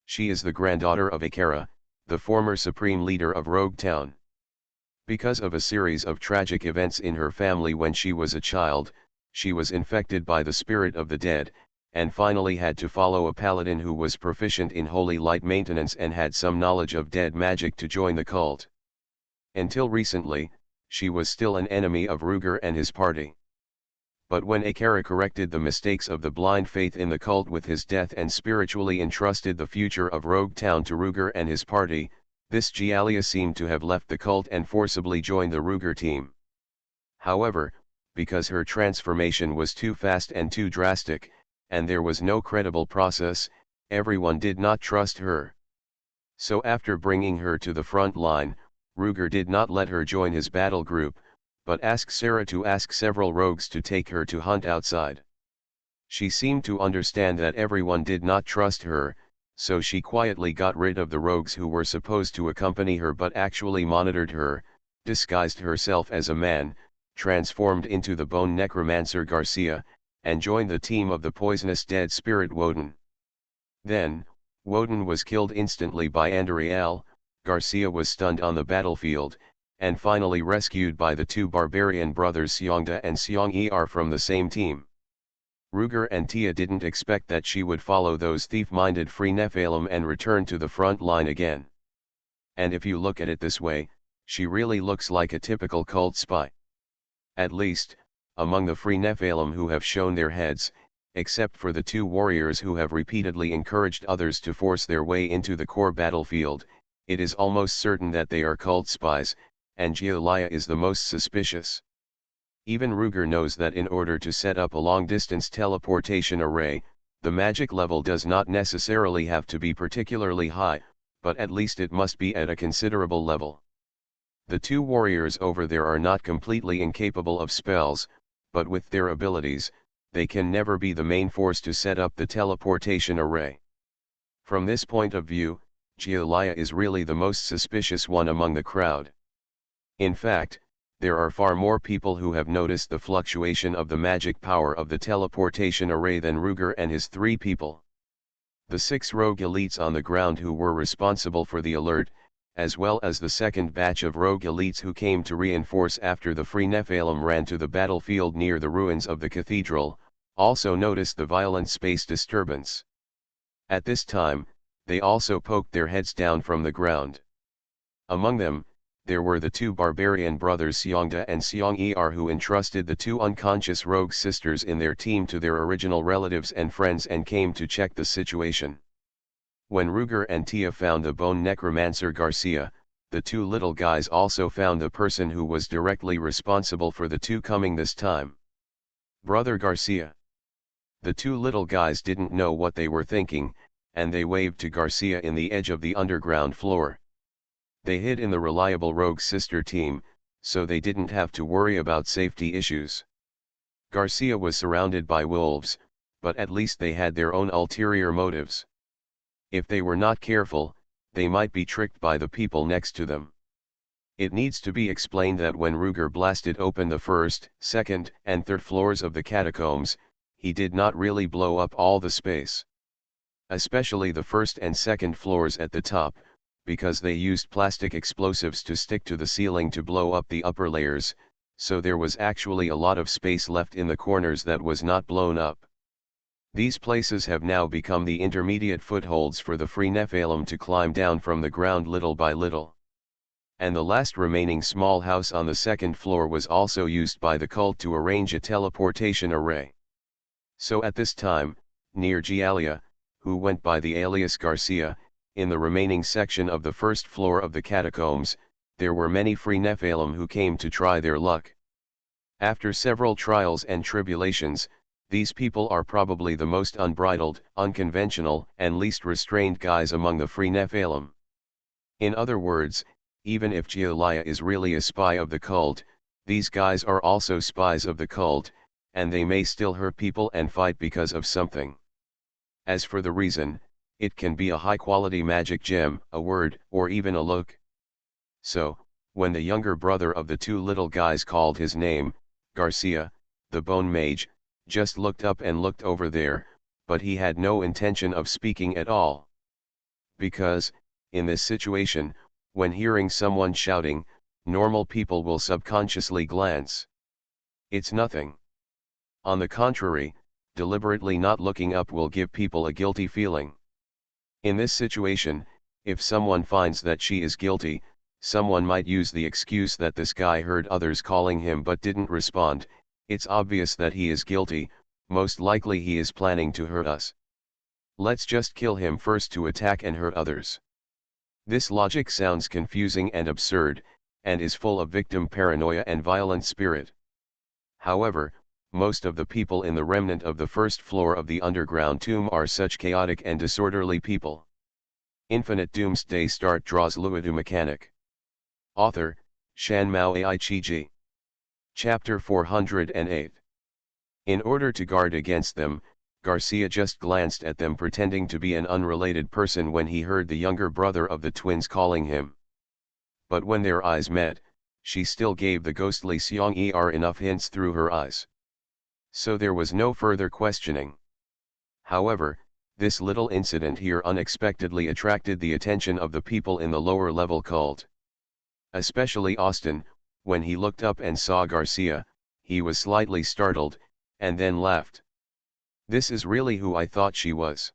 She is the granddaughter of Akara, the former supreme leader of Rogue Town. Because of a series of tragic events in her family when she was a child, she was infected by the spirit of the dead, and finally had to follow a paladin who was proficient in holy light maintenance and had some knowledge of dead magic to join the cult. Until recently, she was still an enemy of Ruger and his party. But when Akara corrected the mistakes of the blind faith in the cult with his death and spiritually entrusted the future of Rogue Town to Ruger and his party, this Gialia seemed to have left the cult and forcibly joined the Ruger team. However, because her transformation was too fast and too drastic, and there was no credible process, everyone did not trust her. So after bringing her to the front line, Ruger did not let her join his battle group, but asked Sarah to ask several rogues to take her to hunt outside. She seemed to understand that everyone did not trust her, so she quietly got rid of the rogues who were supposed to accompany her but actually monitored her, disguised herself as a man, transformed into the Bone Necromancer Garcia, and joined the team of the poisonous dead spirit Woden. Then, Woden was killed instantly by Andariel, Garcia was stunned on the battlefield, and finally rescued by the two barbarian brothers Xiongda and Xiong-Er from the same team. Ruger and Tia didn't expect that she would follow those thief-minded Free Nephilim and return to the front line again. And if you look at it this way, she really looks like a typical cult spy. At least, among the Free Nephilim who have shown their heads, except for the two warriors who have repeatedly encouraged others to force their way into the core battlefield, it is almost certain that they are cult spies, and Gialia is the most suspicious. Even Ruger knows that in order to set up a long-distance teleportation array, the magic level does not necessarily have to be particularly high, but at least it must be at a considerable level. The two warriors over there are not completely incapable of spells, but with their abilities, they can never be the main force to set up the teleportation array. From this point of view, Gialia is really the most suspicious one among the crowd. In fact, there are far more people who have noticed the fluctuation of the magic power of the teleportation array than Ruger and his three people. The 6 rogue elites on the ground who were responsible for the alert, as well as the second batch of rogue elites who came to reinforce after the Free Nephilim ran to the battlefield near the ruins of the cathedral, also noticed the violent space disturbance. At this time, they also poked their heads down from the ground. Among them, there were the two barbarian brothers Xiongda and Xiong-Er who entrusted the two unconscious rogue sisters in their team to their original relatives and friends and came to check the situation. When Ruger and Tia found the Bone Necromancer Garcia, the two little guys also found the person who was directly responsible for the two coming this time. Brother Garcia. The two little guys didn't know what they were thinking, and they waved to Garcia in the edge of the underground floor. They hid in the reliable rogue sister team, so they didn't have to worry about safety issues. Garcia was surrounded by wolves, but at least they had their own ulterior motives. If they were not careful, they might be tricked by the people next to them. It needs to be explained that when Ruger blasted open the first, second, and third floors of the catacombs, he did not really blow up all the space. Especially the first and second floors at the top, because they used plastic explosives to stick to the ceiling to blow up the upper layers, so there was actually a lot of space left in the corners that was not blown up. These places have now become the intermediate footholds for the free Nephilim to climb down from the ground little by little. And the last remaining small house on the second floor was also used by the cult to arrange a teleportation array. So at this time, near Gialia, who went by the alias Garcia, in the remaining section of the first floor of the catacombs, there were many free Nephilim who came to try their luck. After several trials and tribulations, these people are probably the most unbridled, unconventional, and least restrained guys among the free Nephilim. In other words, even if Gialia is really a spy of the cult, these guys are also spies of the cult, and they may still hurt people and fight because of something. As for the reason, it can be a high-quality magic gem, a word, or even a look. So, when the younger brother of the two little guys called his name, Garcia, the bone mage, just looked up and looked over there, but he had no intention of speaking at all. Because, in this situation, when hearing someone shouting, normal people will subconsciously glance. It's nothing. On the contrary, deliberately not looking up will give people a guilty feeling. In this situation, if someone finds that she is guilty, someone might use the excuse that this guy heard others calling him but didn't respond. It's obvious that he is guilty, most likely he is planning to hurt us. Let's just kill him first to attack and hurt others. This logic sounds confusing and absurd, and is full of victim paranoia and violent spirit. However, most of the people in the remnant of the first floor of the underground tomb are such chaotic and disorderly people. Infinite Doomsday Start draws Luodu mechanic. Author, Shan Mao Ai-Chi-Ji. Chapter 408. In order to guard against them, Garcia just glanced at them pretending to be an unrelated person when he heard the younger brother of the twins calling him. But when their eyes met, she still gave the ghostly Xiong Er enough hints through her eyes. So there was no further questioning. However, this little incident here unexpectedly attracted the attention of the people in the lower level cult. Especially Austin, when he looked up and saw Garcia, he was slightly startled, and then laughed. This is really who I thought she was.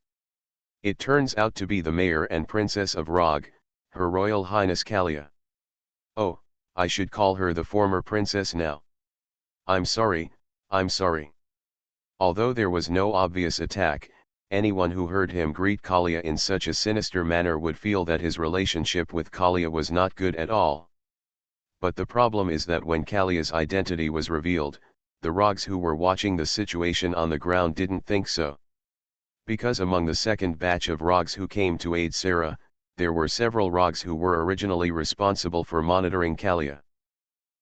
It turns out to be the mayor and princess of Rog, Her Royal Highness Kalia. Oh, I should call her the former princess now. I'm sorry. Although there was no obvious attack, anyone who heard him greet Kalia in such a sinister manner would feel that his relationship with Kalia was not good at all. But the problem is that when Kalia's identity was revealed, the Rogs who were watching the situation on the ground didn't think so. Because among the second batch of Rogs who came to aid Sarah, there were several Rogs who were originally responsible for monitoring Kalia.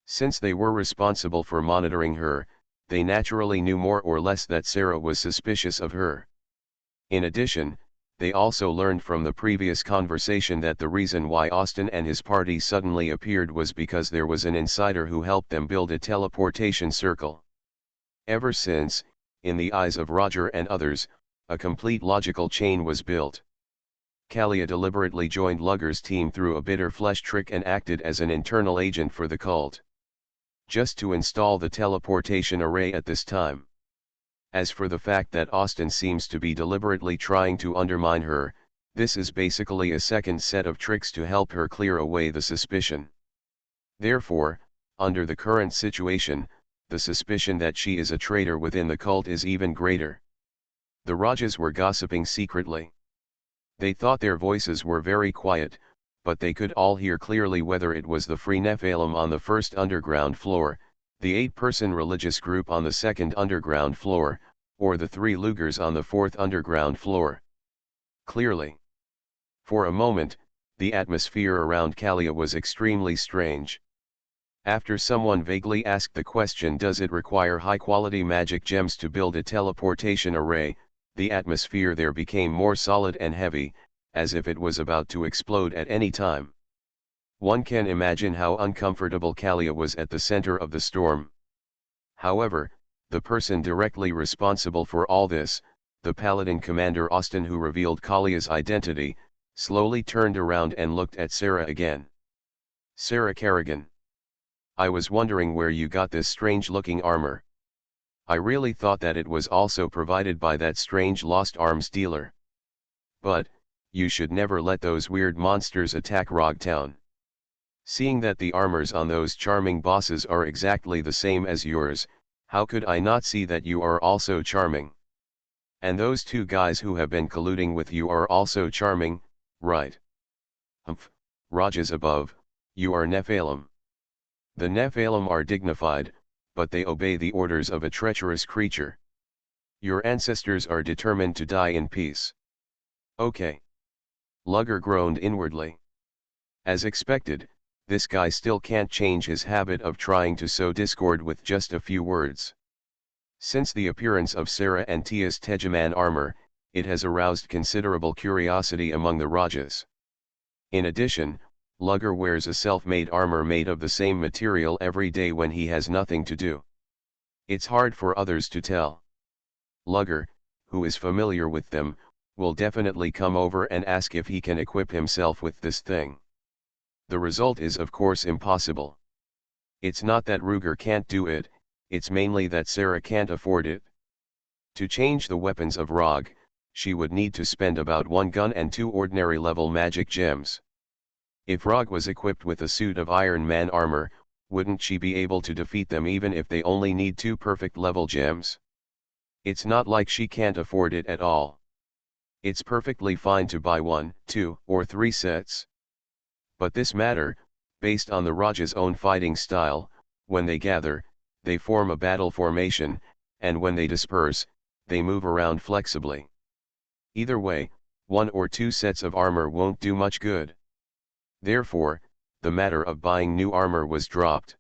Since they were responsible for monitoring her, they naturally knew more or less that Sarah was suspicious of her. In addition, they also learned from the previous conversation that the reason why Austin and his party suddenly appeared was because there was an insider who helped them build a teleportation circle. Ever since, in the eyes of Roger and others, a complete logical chain was built. Kalia deliberately joined Lugger's team through a bitter flesh trick and acted as an internal agent for the cult. Just to install the teleportation array at this time. As for the fact that Austin seems to be deliberately trying to undermine her, this is basically a second set of tricks to help her clear away the suspicion. Therefore, under the current situation, the suspicion that she is a traitor within the cult is even greater. The Rajas were gossiping secretly. They thought their voices were very quiet, but they could all hear clearly whether it was the Free Nephilim on the first underground floor, the 8-person religious group on the second underground floor, or the 3 Lugers on the fourth underground floor. Clearly. For a moment, the atmosphere around Kalia was extremely strange. After someone vaguely asked the question, does it require high-quality magic gems to build a teleportation array, the atmosphere there became more solid and heavy, as if it was about to explode at any time. One can imagine how uncomfortable Kalia was at the center of the storm. However, the person directly responsible for all this, the Paladin Commander Austin, who revealed Kalia's identity, slowly turned around and looked at Sarah again. "Sarah Kerrigan. I was wondering where you got this strange-looking armor. I really thought that it was also provided by that strange lost arms dealer. But, you should never let those weird monsters attack Rogtown. Seeing that the armors on those charming bosses are exactly the same as yours, how could I not see that you are also charming? And those two guys who have been colluding with you are also charming, right? Humph, Rajas above, you are Nephilim. The Nephilim are dignified, but they obey the orders of a treacherous creature. Your ancestors are determined to die in peace." "Okay." Lugger groaned inwardly. As expected, this guy still can't change his habit of trying to sow discord with just a few words. Since the appearance of Sarah and Tia's Tegeman armor, it has aroused considerable curiosity among the Rajas. In addition, Lugger wears a self-made armor made of the same material every day when he has nothing to do. It's hard for others to tell. Lugger, who is familiar with them, will definitely come over and ask if he can equip himself with this thing. The result is of course impossible. It's not that Ruger can't do it, it's mainly that Sarah can't afford it. To change the weapons of Rog, she would need to spend about 1 gun and 2 ordinary level magic gems. If Rog was equipped with a suit of Iron Man armor, wouldn't she be able to defeat them even if they only need 2 perfect level gems? It's not like she can't afford it at all. It's perfectly fine to buy 1, 2, or 3 sets. But this matter, based on the Raja's own fighting style, when they gather, they form a battle formation, and when they disperse, they move around flexibly. Either way, 1 or 2 sets of armor won't do much good. Therefore, the matter of buying new armor was dropped.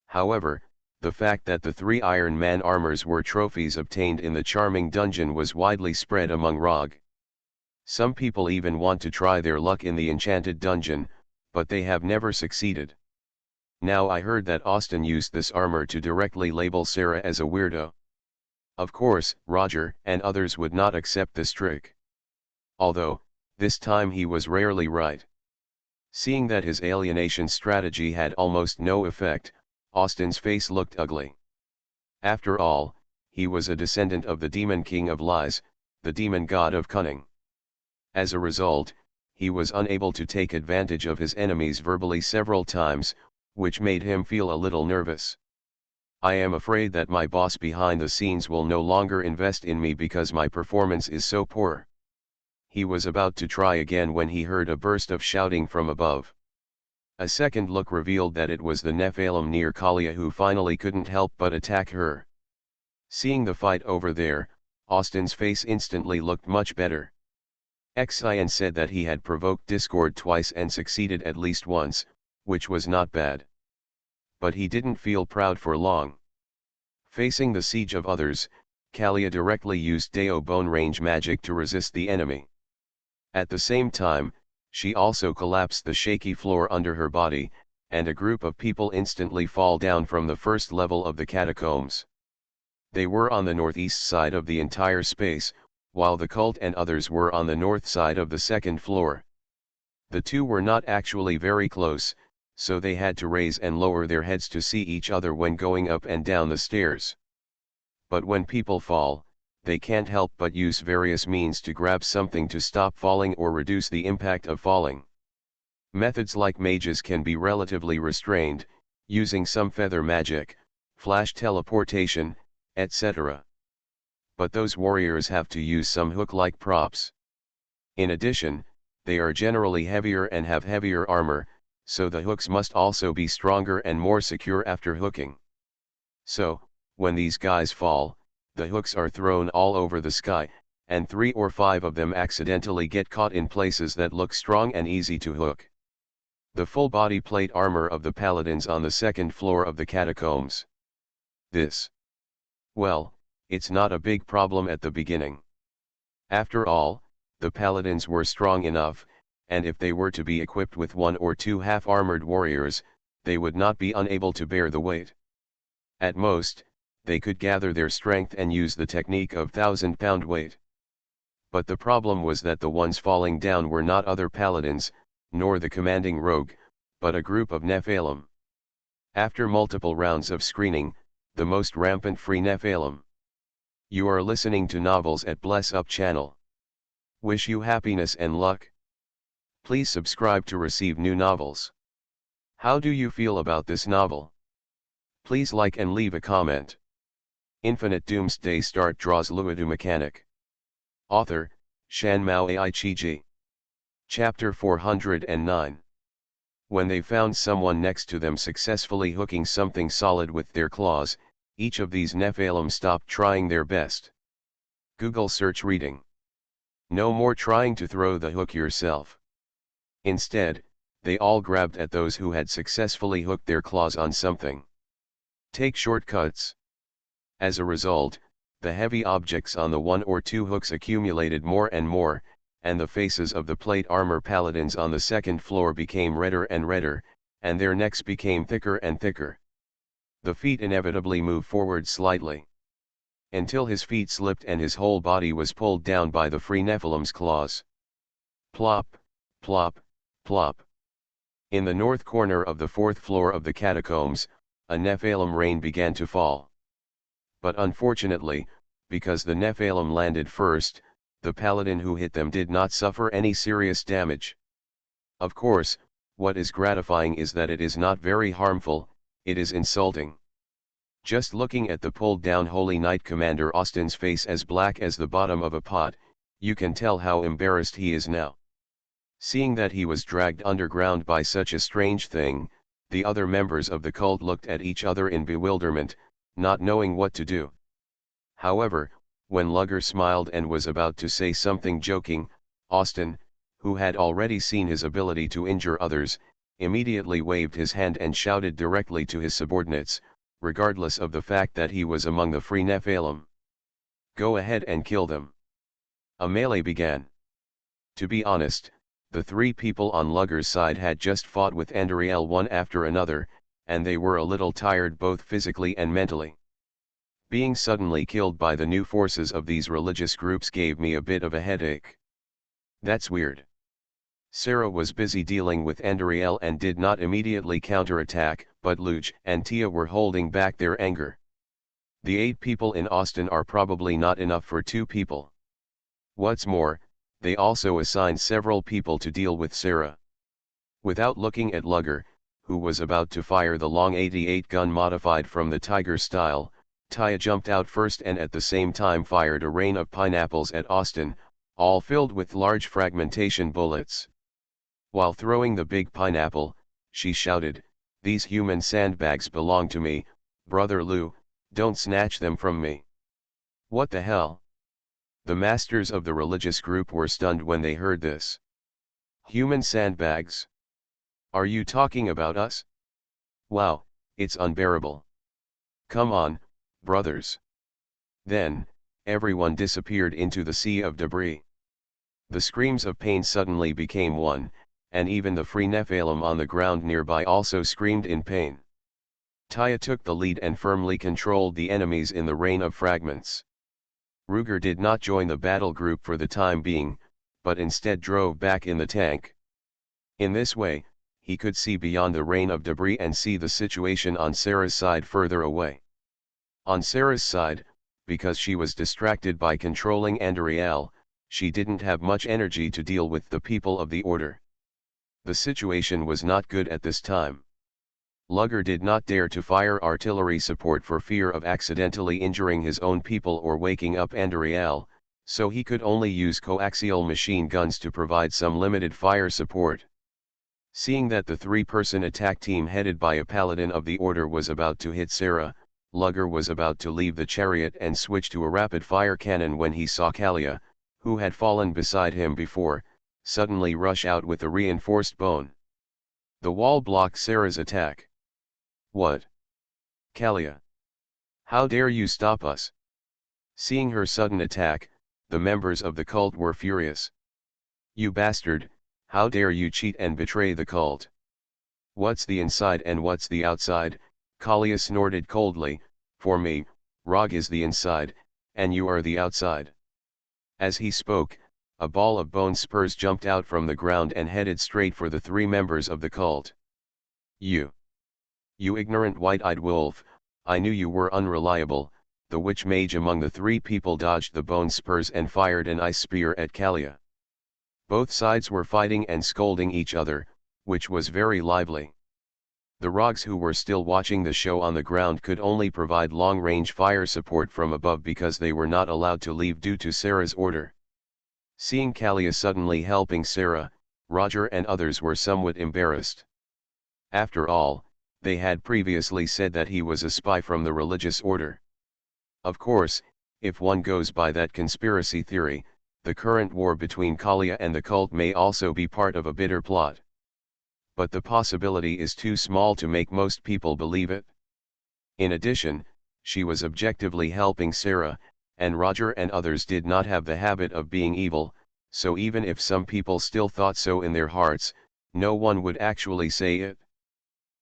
However, the fact that the 3 Iron Man armors were trophies obtained in the charming dungeon was widely spread among Rog. Some people even want to try their luck in the enchanted dungeon, but they have never succeeded. Now I heard that Austin used this armor to directly label Sarah as a weirdo. Of course, Roger and others would not accept this trick. Although, this time he was rarely right. Seeing that his alienation strategy had almost no effect, Austin's face looked ugly. After all, he was a descendant of the demon king of lies, the demon god of cunning. As a result, he was unable to take advantage of his enemies verbally several times, which made him feel a little nervous. "I am afraid that my boss behind the scenes will no longer invest in me because my performance is so poor." He was about to try again when he heard a burst of shouting from above. A second look revealed that it was the Nephilim near Kalia who finally couldn't help but attack her. Seeing the fight over there, Austin's face instantly looked much better. Xian said that he had provoked discord twice and succeeded at least once, which was not bad. But he didn't feel proud for long. Facing the siege of others, Kalia directly used Deo Bone range magic to resist the enemy. At the same time, she also collapsed the shaky floor under her body, and a group of people instantly fall down from the first level of the catacombs. They were on the northeast side of the entire space, while the cult and others were on the north side of the second floor. The two were not actually very close, so they had to raise and lower their heads to see each other when going up and down the stairs. But when people fall, they can't help but use various means to grab something to stop falling or reduce the impact of falling. Methods like mages can be relatively restrained, using some feather magic, flash teleportation, etc. But those warriors have to use some hook-like props. In addition, they are generally heavier and have heavier armor, so the hooks must also be stronger and more secure after hooking. So, when these guys fall, the hooks are thrown all over the sky, and 3 or 5 of them accidentally get caught in places that look strong and easy to hook. The full body plate armor of the paladins on the second floor of the catacombs. Well, it's not a big problem at the beginning. After all, the paladins were strong enough, and if they were to be equipped with 1 or 2 half-armored warriors, they would not be unable to bear the weight. At most, they could gather their strength and use the technique of 1,000-pound weight. But the problem was that the ones falling down were not other paladins, nor the commanding rogue, but a group of Nephilim. After multiple rounds of screening, the most rampant free Nephilim. You are listening to Novels at Bless Up channel. Wish you happiness and luck. Please subscribe to receive new novels. How do you feel about this novel? Please like and leave a comment. Infinite Doomsday Start draws Luodu mechanic. Author, Shan Mao Ai Chi. Chapter 409. When they found someone next to them successfully hooking something solid with their claws, each of these Nephilim stopped trying their best. Google search reading. No more trying to throw the hook yourself. Instead, they all grabbed at those who had successfully hooked their claws on something. Take shortcuts. As a result, the heavy objects on the 1 or 2 hooks accumulated more and more, and the faces of the plate armor paladins on the second floor became redder and redder, and their necks became thicker and thicker. The feet inevitably moved forward slightly, until his feet slipped and his whole body was pulled down by the free Nephilim's claws. Plop, plop, plop. In the north corner of the 4th floor of the catacombs, a Nephilim rain began to fall. But unfortunately, because the Nephilim landed first, the paladin who hit them did not suffer any serious damage. Of course, what is gratifying is that it is not very harmful, it is insulting. Just looking at the pulled down Holy Knight Commander Austin's face as black as the bottom of a pot, you can tell how embarrassed he is now. Seeing that he was dragged underground by such a strange thing, the other members of the cult looked at each other in bewilderment, not knowing what to do. However, when Lugger smiled and was about to say something joking, Austin, who had already seen his ability to injure others, immediately waved his hand and shouted directly to his subordinates, regardless of the fact that he was among the free Nephilim. Go ahead and kill them. A melee began. To be honest, the 3 people on Lugger's side had just fought with Andariel one after another, and they were a little tired both physically and mentally. Being suddenly killed by the new forces of these religious groups gave me a bit of a headache. That's weird. Sarah was busy dealing with Andariel and did not immediately counterattack, but Luch and Tia were holding back their anger. The 8 people in Austin are probably not enough for 2 people. What's more, they also assigned several people to deal with Sarah. Without looking at Lugger, who was about to fire the long 88 gun modified from the Tiger style, Tia jumped out first and at the same time fired a rain of pineapples at Austin, all filled with large fragmentation bullets. While throwing the big pineapple, she shouted, "These human sandbags belong to me, Brother Lou, don't snatch them from me." What the hell? The masters of the religious group were stunned when they heard this. Human sandbags? Are you talking about us? Wow, it's unbearable. Come on, brothers. Then, everyone disappeared into the sea of debris. The screams of pain suddenly became one, and even the free Nephilim on the ground nearby also screamed in pain. Tia took the lead and firmly controlled the enemies in the rain of fragments. Ruger did not join the battle group for the time being, but instead drove back in the tank. In this way, he could see beyond the rain of debris and see the situation on Sarah's side further away. On Sarah's side, because she was distracted by controlling Andariel, she didn't have much energy to deal with the people of the Order. The situation was not good at this time. Lugger did not dare to fire artillery support for fear of accidentally injuring his own people or waking up Andariel, so he could only use coaxial machine guns to provide some limited fire support. Seeing that the 3-person attack team headed by a paladin of the Order was about to hit Sarah, Lugger was about to leave the chariot and switch to a rapid-fire cannon when he saw Kalia, who had fallen beside him before, suddenly rush out with a reinforced bone. The wall blocked Sarah's attack. What? Kalia! How dare you stop us? Seeing her sudden attack, the members of the cult were furious. You bastard, How dare you cheat and betray the cult? What's the inside and what's the outside? Kalia snorted coldly. For me, Rog is the inside, and you are the outside. As he spoke, a ball of bone spurs jumped out from the ground and headed straight for the three members of the cult. You ignorant white-eyed wolf, I knew you were unreliable. The witch mage among the three people dodged the bone spurs and fired an ice spear at Kalia. Both sides were fighting and scolding each other, which was very lively. The Rogs who were still watching the show on the ground could only provide long-range fire support from above because they were not allowed to leave due to Sarah's order. Seeing Kalia suddenly helping Sarah, Roger and others were somewhat embarrassed. After all, they had previously said that he was a spy from the religious order. Of course, if one goes by that conspiracy theory, the current war between Kalia and the cult may also be part of a bitter plot. But the possibility is too small to make most people believe it. In addition, she was objectively helping Sarah, and Roger and others did not have the habit of being evil, so even if some people still thought so in their hearts, no one would actually say it.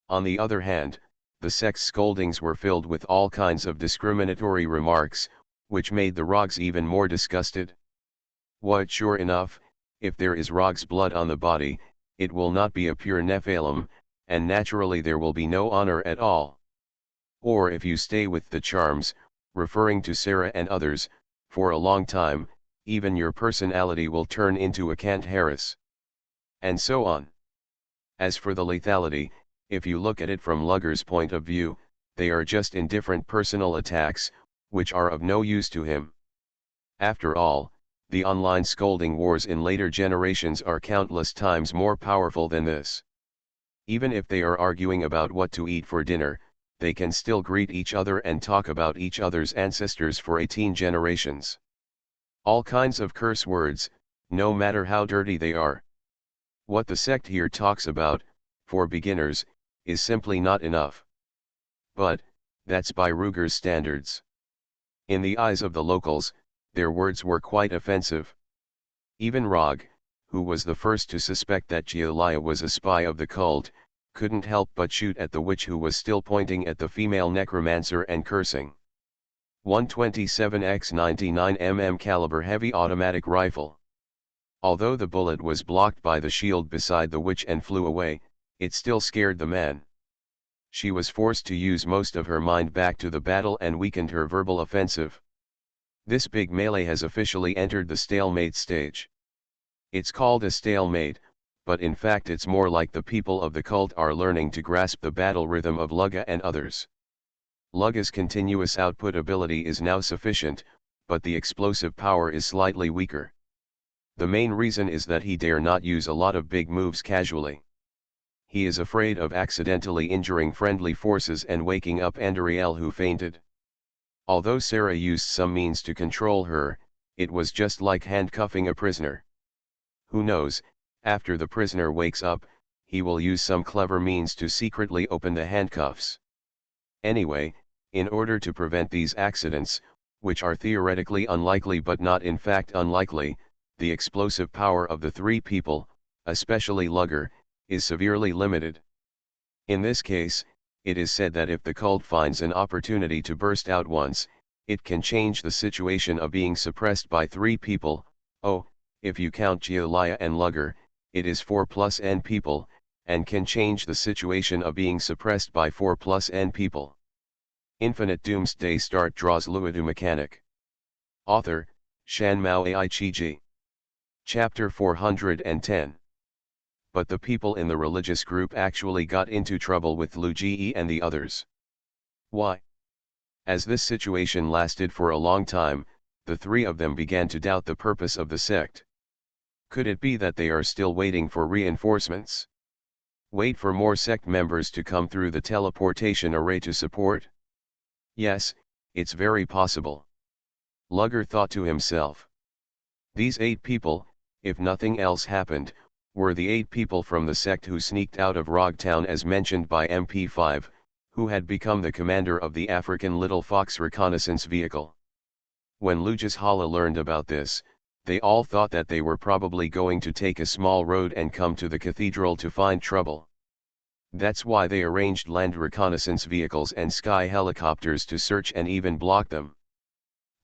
On the other hand, the sect's scoldings were filled with all kinds of discriminatory remarks, which made the Rogs even more disgusted. What, sure enough, if there is Rog's blood on the body, it will not be a pure Nephilim, and naturally there will be no honor at all. Or if you stay with the charms, referring to Sarah and others, for a long time, even your personality will turn into a Kant Harris. And so on. As for the lethality, if you look at it from Lugger's point of view, they are just indifferent personal attacks, which are of no use to him. After all, the online scolding wars in later generations are countless times more powerful than this. Even if they are arguing about what to eat for dinner, they can still greet each other and talk about each other's ancestors for 18 generations. All kinds of curse words, no matter how dirty they are. What the sect here talks about, for beginners, is simply not enough. But, that's by Ruger's standards. In the eyes of the locals, their words were quite offensive. Even Rog, who was the first to suspect that Giulia was a spy of the cult, couldn't help but shoot at the witch who was still pointing at the female necromancer and cursing. 127x 99mm caliber heavy automatic rifle. Although the bullet was blocked by the shield beside the witch and flew away, it still scared the man. She was forced to use most of her mind back to the battle and weakened her verbal offensive. This big melee has officially entered the stalemate stage. It's called a stalemate, but in fact it's more like the people of the cult are learning to grasp the battle rhythm of Lugga and others. Lugga's continuous output ability is now sufficient, but the explosive power is slightly weaker. The main reason is that he dare not use a lot of big moves casually. He is afraid of accidentally injuring friendly forces and waking up Andariel who fainted. Although Sarah used some means to control her, it was just like handcuffing a prisoner. Who knows, after the prisoner wakes up, he will use some clever means to secretly open the handcuffs. Anyway, in order to prevent these accidents, which are theoretically unlikely but not in fact unlikely, the explosive power of the three people, especially Lugger, is severely limited. In this case, it is said that if the cult finds an opportunity to burst out once, it can change the situation of being suppressed by three people. Oh, if you count Giulia and Lugger, it is 4 plus n people, and can change the situation of being suppressed by 4 plus n people. Infinite Doomsday Start draws Luodu mechanic. Author, Shanmao Aichiji. Chapter 410. But the people in the religious group actually got into trouble with Lu Ji and the others. Why? As this situation lasted for a long time, the three of them began to doubt the purpose of the sect. Could it be that they are still waiting for reinforcements? Wait for more sect members to come through the teleportation array to support? Yes, it's very possible. Lugger thought to himself. These 8 people, if nothing else happened, were the 8 people from the sect who sneaked out of Rogtown as mentioned by MP5, who had become the commander of the African Little Fox reconnaissance vehicle. When Lujas Hala learned about this, They all thought that they were probably going to take a small road and come to the cathedral to find trouble. That's why they arranged land reconnaissance vehicles and sky helicopters to search and even block them.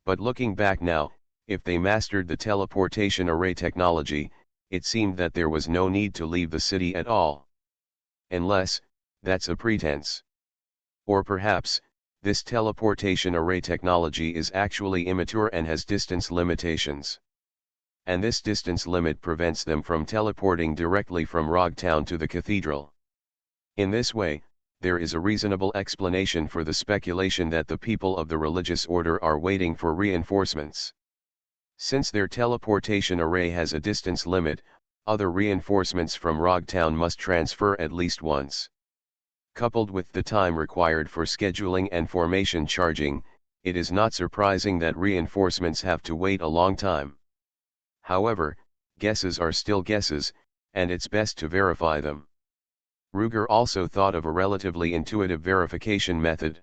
But looking back now, if they mastered the teleportation array technology, it seemed that there was no need to leave the city at all. Unless, that's a pretense. Or perhaps, this teleportation array technology is actually immature and has distance limitations. And this distance limit prevents them from teleporting directly from Rogue Town to the cathedral. In this way, there is a reasonable explanation for the speculation that the people of the religious order are waiting for reinforcements. Since their teleportation array has a distance limit, other reinforcements from Rogue Town must transfer at least once. Coupled with the time required for scheduling and formation charging, it is not surprising that reinforcements have to wait a long time. However, guesses are still guesses, and it's best to verify them. Ruger also thought of a relatively intuitive verification method.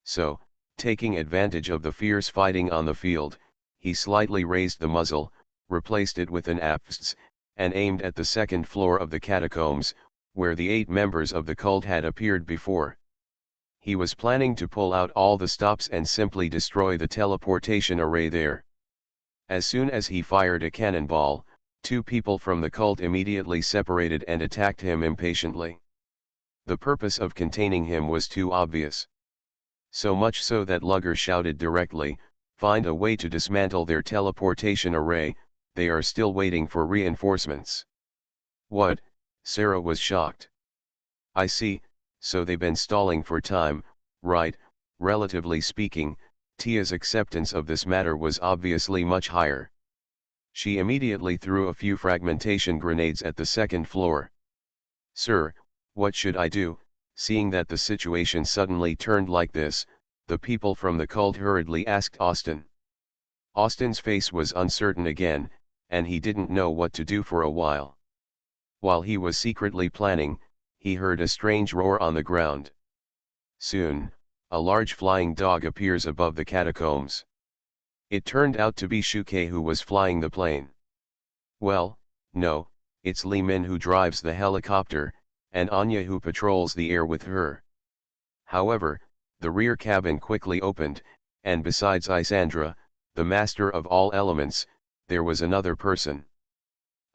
So, taking advantage of the fierce fighting on the field, he slightly raised the muzzle, replaced it with an APS, and aimed at the second floor of the catacombs, where the 8 members of the cult had appeared before. He was planning to pull out all the stops and simply destroy the teleportation array there. As soon as he fired a cannonball, 2 people from the cult immediately separated and attacked him impatiently. The purpose of containing him was too obvious. So much so that Luger shouted directly, "Find a way to dismantle their teleportation array, they are still waiting for reinforcements." "What?" Sarah was shocked. "I see, so they've been stalling for time, right?" Relatively speaking, Tia's acceptance of this matter was obviously much higher. She immediately threw a few fragmentation grenades at the second floor. "Sir, what should I do?" Seeing that the situation suddenly turned like this, the people from the cult hurriedly asked Austin. Austin's face was uncertain again, and he didn't know what to do for a while. While he was secretly planning, he heard a strange roar on the ground. Soon, a large flying dog appears above the catacombs. It turned out to be Shuke who was flying the plane. Well, no, it's Li Min who drives the helicopter, and Anya who patrols the air with her. However, the rear cabin quickly opened, and besides Isandra, the master of all elements, there was another person.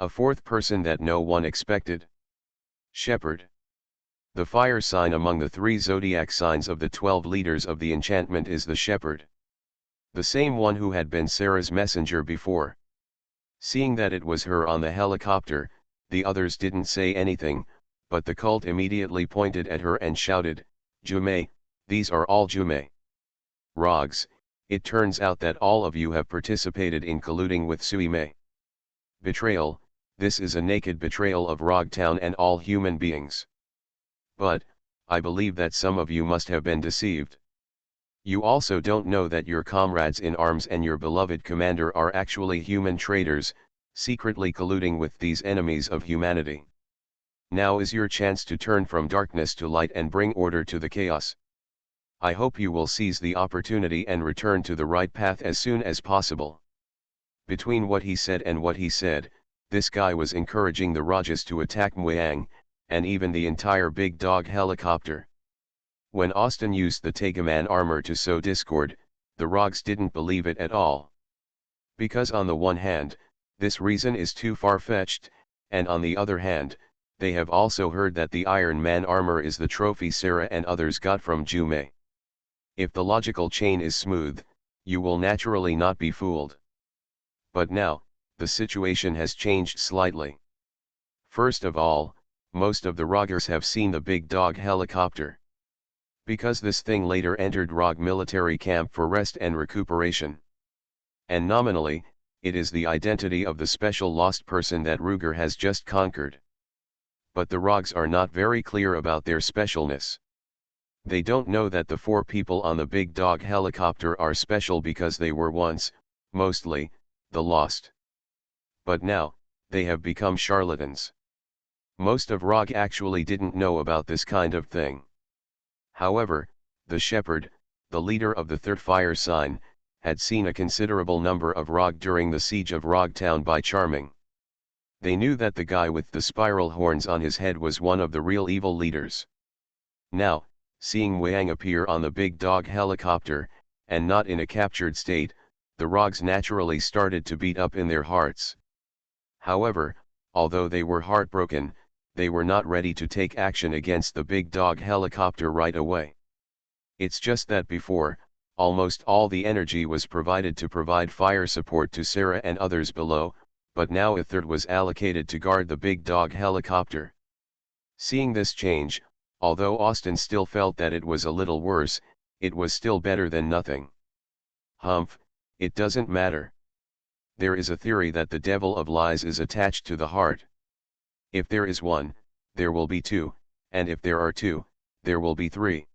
A 4th person that no one expected. Shepherd. The fire sign among the 3 zodiac signs of the 12 leaders of the enchantment is the shepherd. The same one who had been Sarah's messenger before. Seeing that it was her on the helicopter, the others didn't say anything, but the cult immediately pointed at her and shouted, "Jume, these are all Jume. Rogs, it turns out that all of you have participated in colluding with Suime. Betrayal, this is a naked betrayal of Rogue Town and all human beings. But, I believe that some of you must have been deceived. You also don't know that your comrades in arms and your beloved commander are actually human traitors, secretly colluding with these enemies of humanity. Now is your chance to turn from darkness to light and bring order to the chaos. I hope you will seize the opportunity and return to the right path as soon as possible." Between what he said and what he said, this guy was encouraging the Rajas to attack Muang, and even the entire Big Dog helicopter. When Austin used the Tegaman armor to sow discord, the Rogs didn't believe it at all. Because on the one hand, this reason is too far-fetched, and on the other hand, they have also heard that the Iron Man armor is the trophy Sarah and others got from Jume. If the logical chain is smooth, you will naturally not be fooled. But now, the situation has changed slightly. First of all, most of the Roggers have seen the Big Dog helicopter. Because this thing later entered Rog military camp for rest and recuperation. And nominally, it is the identity of the special lost person that Ruger has just conquered. But the Rogs are not very clear about their specialness. They don't know that the 4 people on the Big Dog helicopter are special because they were once, mostly, the lost. But now, they have become charlatans. Most of Rog actually didn't know about this kind of thing. However, the shepherd, the leader of the 3rd fire sign, had seen a considerable number of Rog during the siege of Rog Town by Charming. They knew that the guy with the spiral horns on his head was one of the real evil leaders. Now, seeing Wang appear on the big dog helicopter, and not in a captured state, the Rogs naturally started to beat up in their hearts. However, although they were heartbroken, they were not ready to take action against the big dog helicopter right away. It's just that before, almost all the energy was provided to provide fire support to Sarah and others below, but now a third was allocated to guard the big dog helicopter. Seeing this change, although Austin still felt that it was a little worse, it was still better than nothing. Humph, it doesn't matter. There is a theory that the devil of lies is attached to the heart. If there is one, there will be two, and if there are two, there will be three.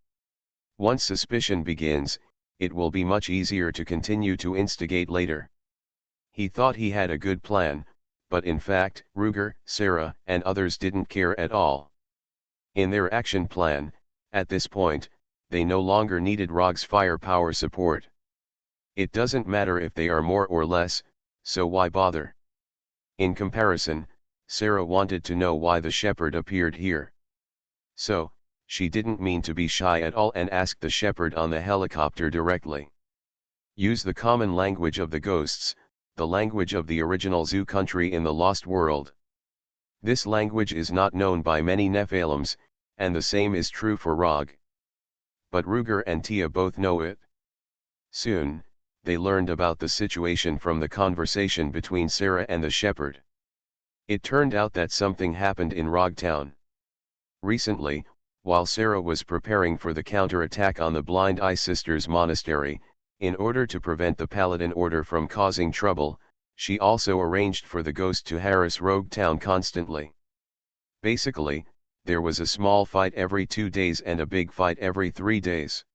Once suspicion begins, it will be much easier to continue to instigate later. He thought he had a good plan, but in fact, Ruger, Sarah, and others didn't care at all. In their action plan, at this point, they no longer needed Rog's firepower support. It doesn't matter if they are more or less, so why bother? In comparison, Sarah wanted to know why the shepherd appeared here. So, she didn't mean to be shy at all and asked the shepherd on the helicopter directly. Use the common language of the ghosts, the language of the original zoo country in the Lost World. This language is not known by many Nephilims, and the same is true for Rog. But Ruger and Tia both know it. Soon, they learned about the situation from the conversation between Sarah and the shepherd. It turned out that something happened in Rog Town. Recently, while Sarah was preparing for the counterattack on the Blind Eye Sisters monastery, in order to prevent the Paladin Order from causing trouble, she also arranged for the ghost to harass Rogue Town constantly. Basically, there was a small fight every 2 days and a big fight every 3 days.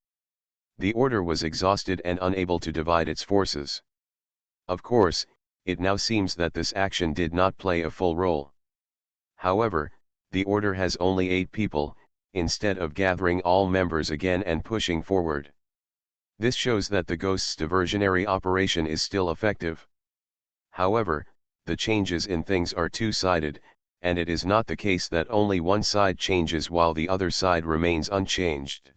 The Order was exhausted and unable to divide its forces. Of course, it now seems that this action did not play a full role. However, the Order has only 8 people, instead of gathering all members again and pushing forward. This shows that the Ghost's diversionary operation is still effective. However, the changes in things are two-sided, and it is not the case that only one side changes while the other side remains unchanged.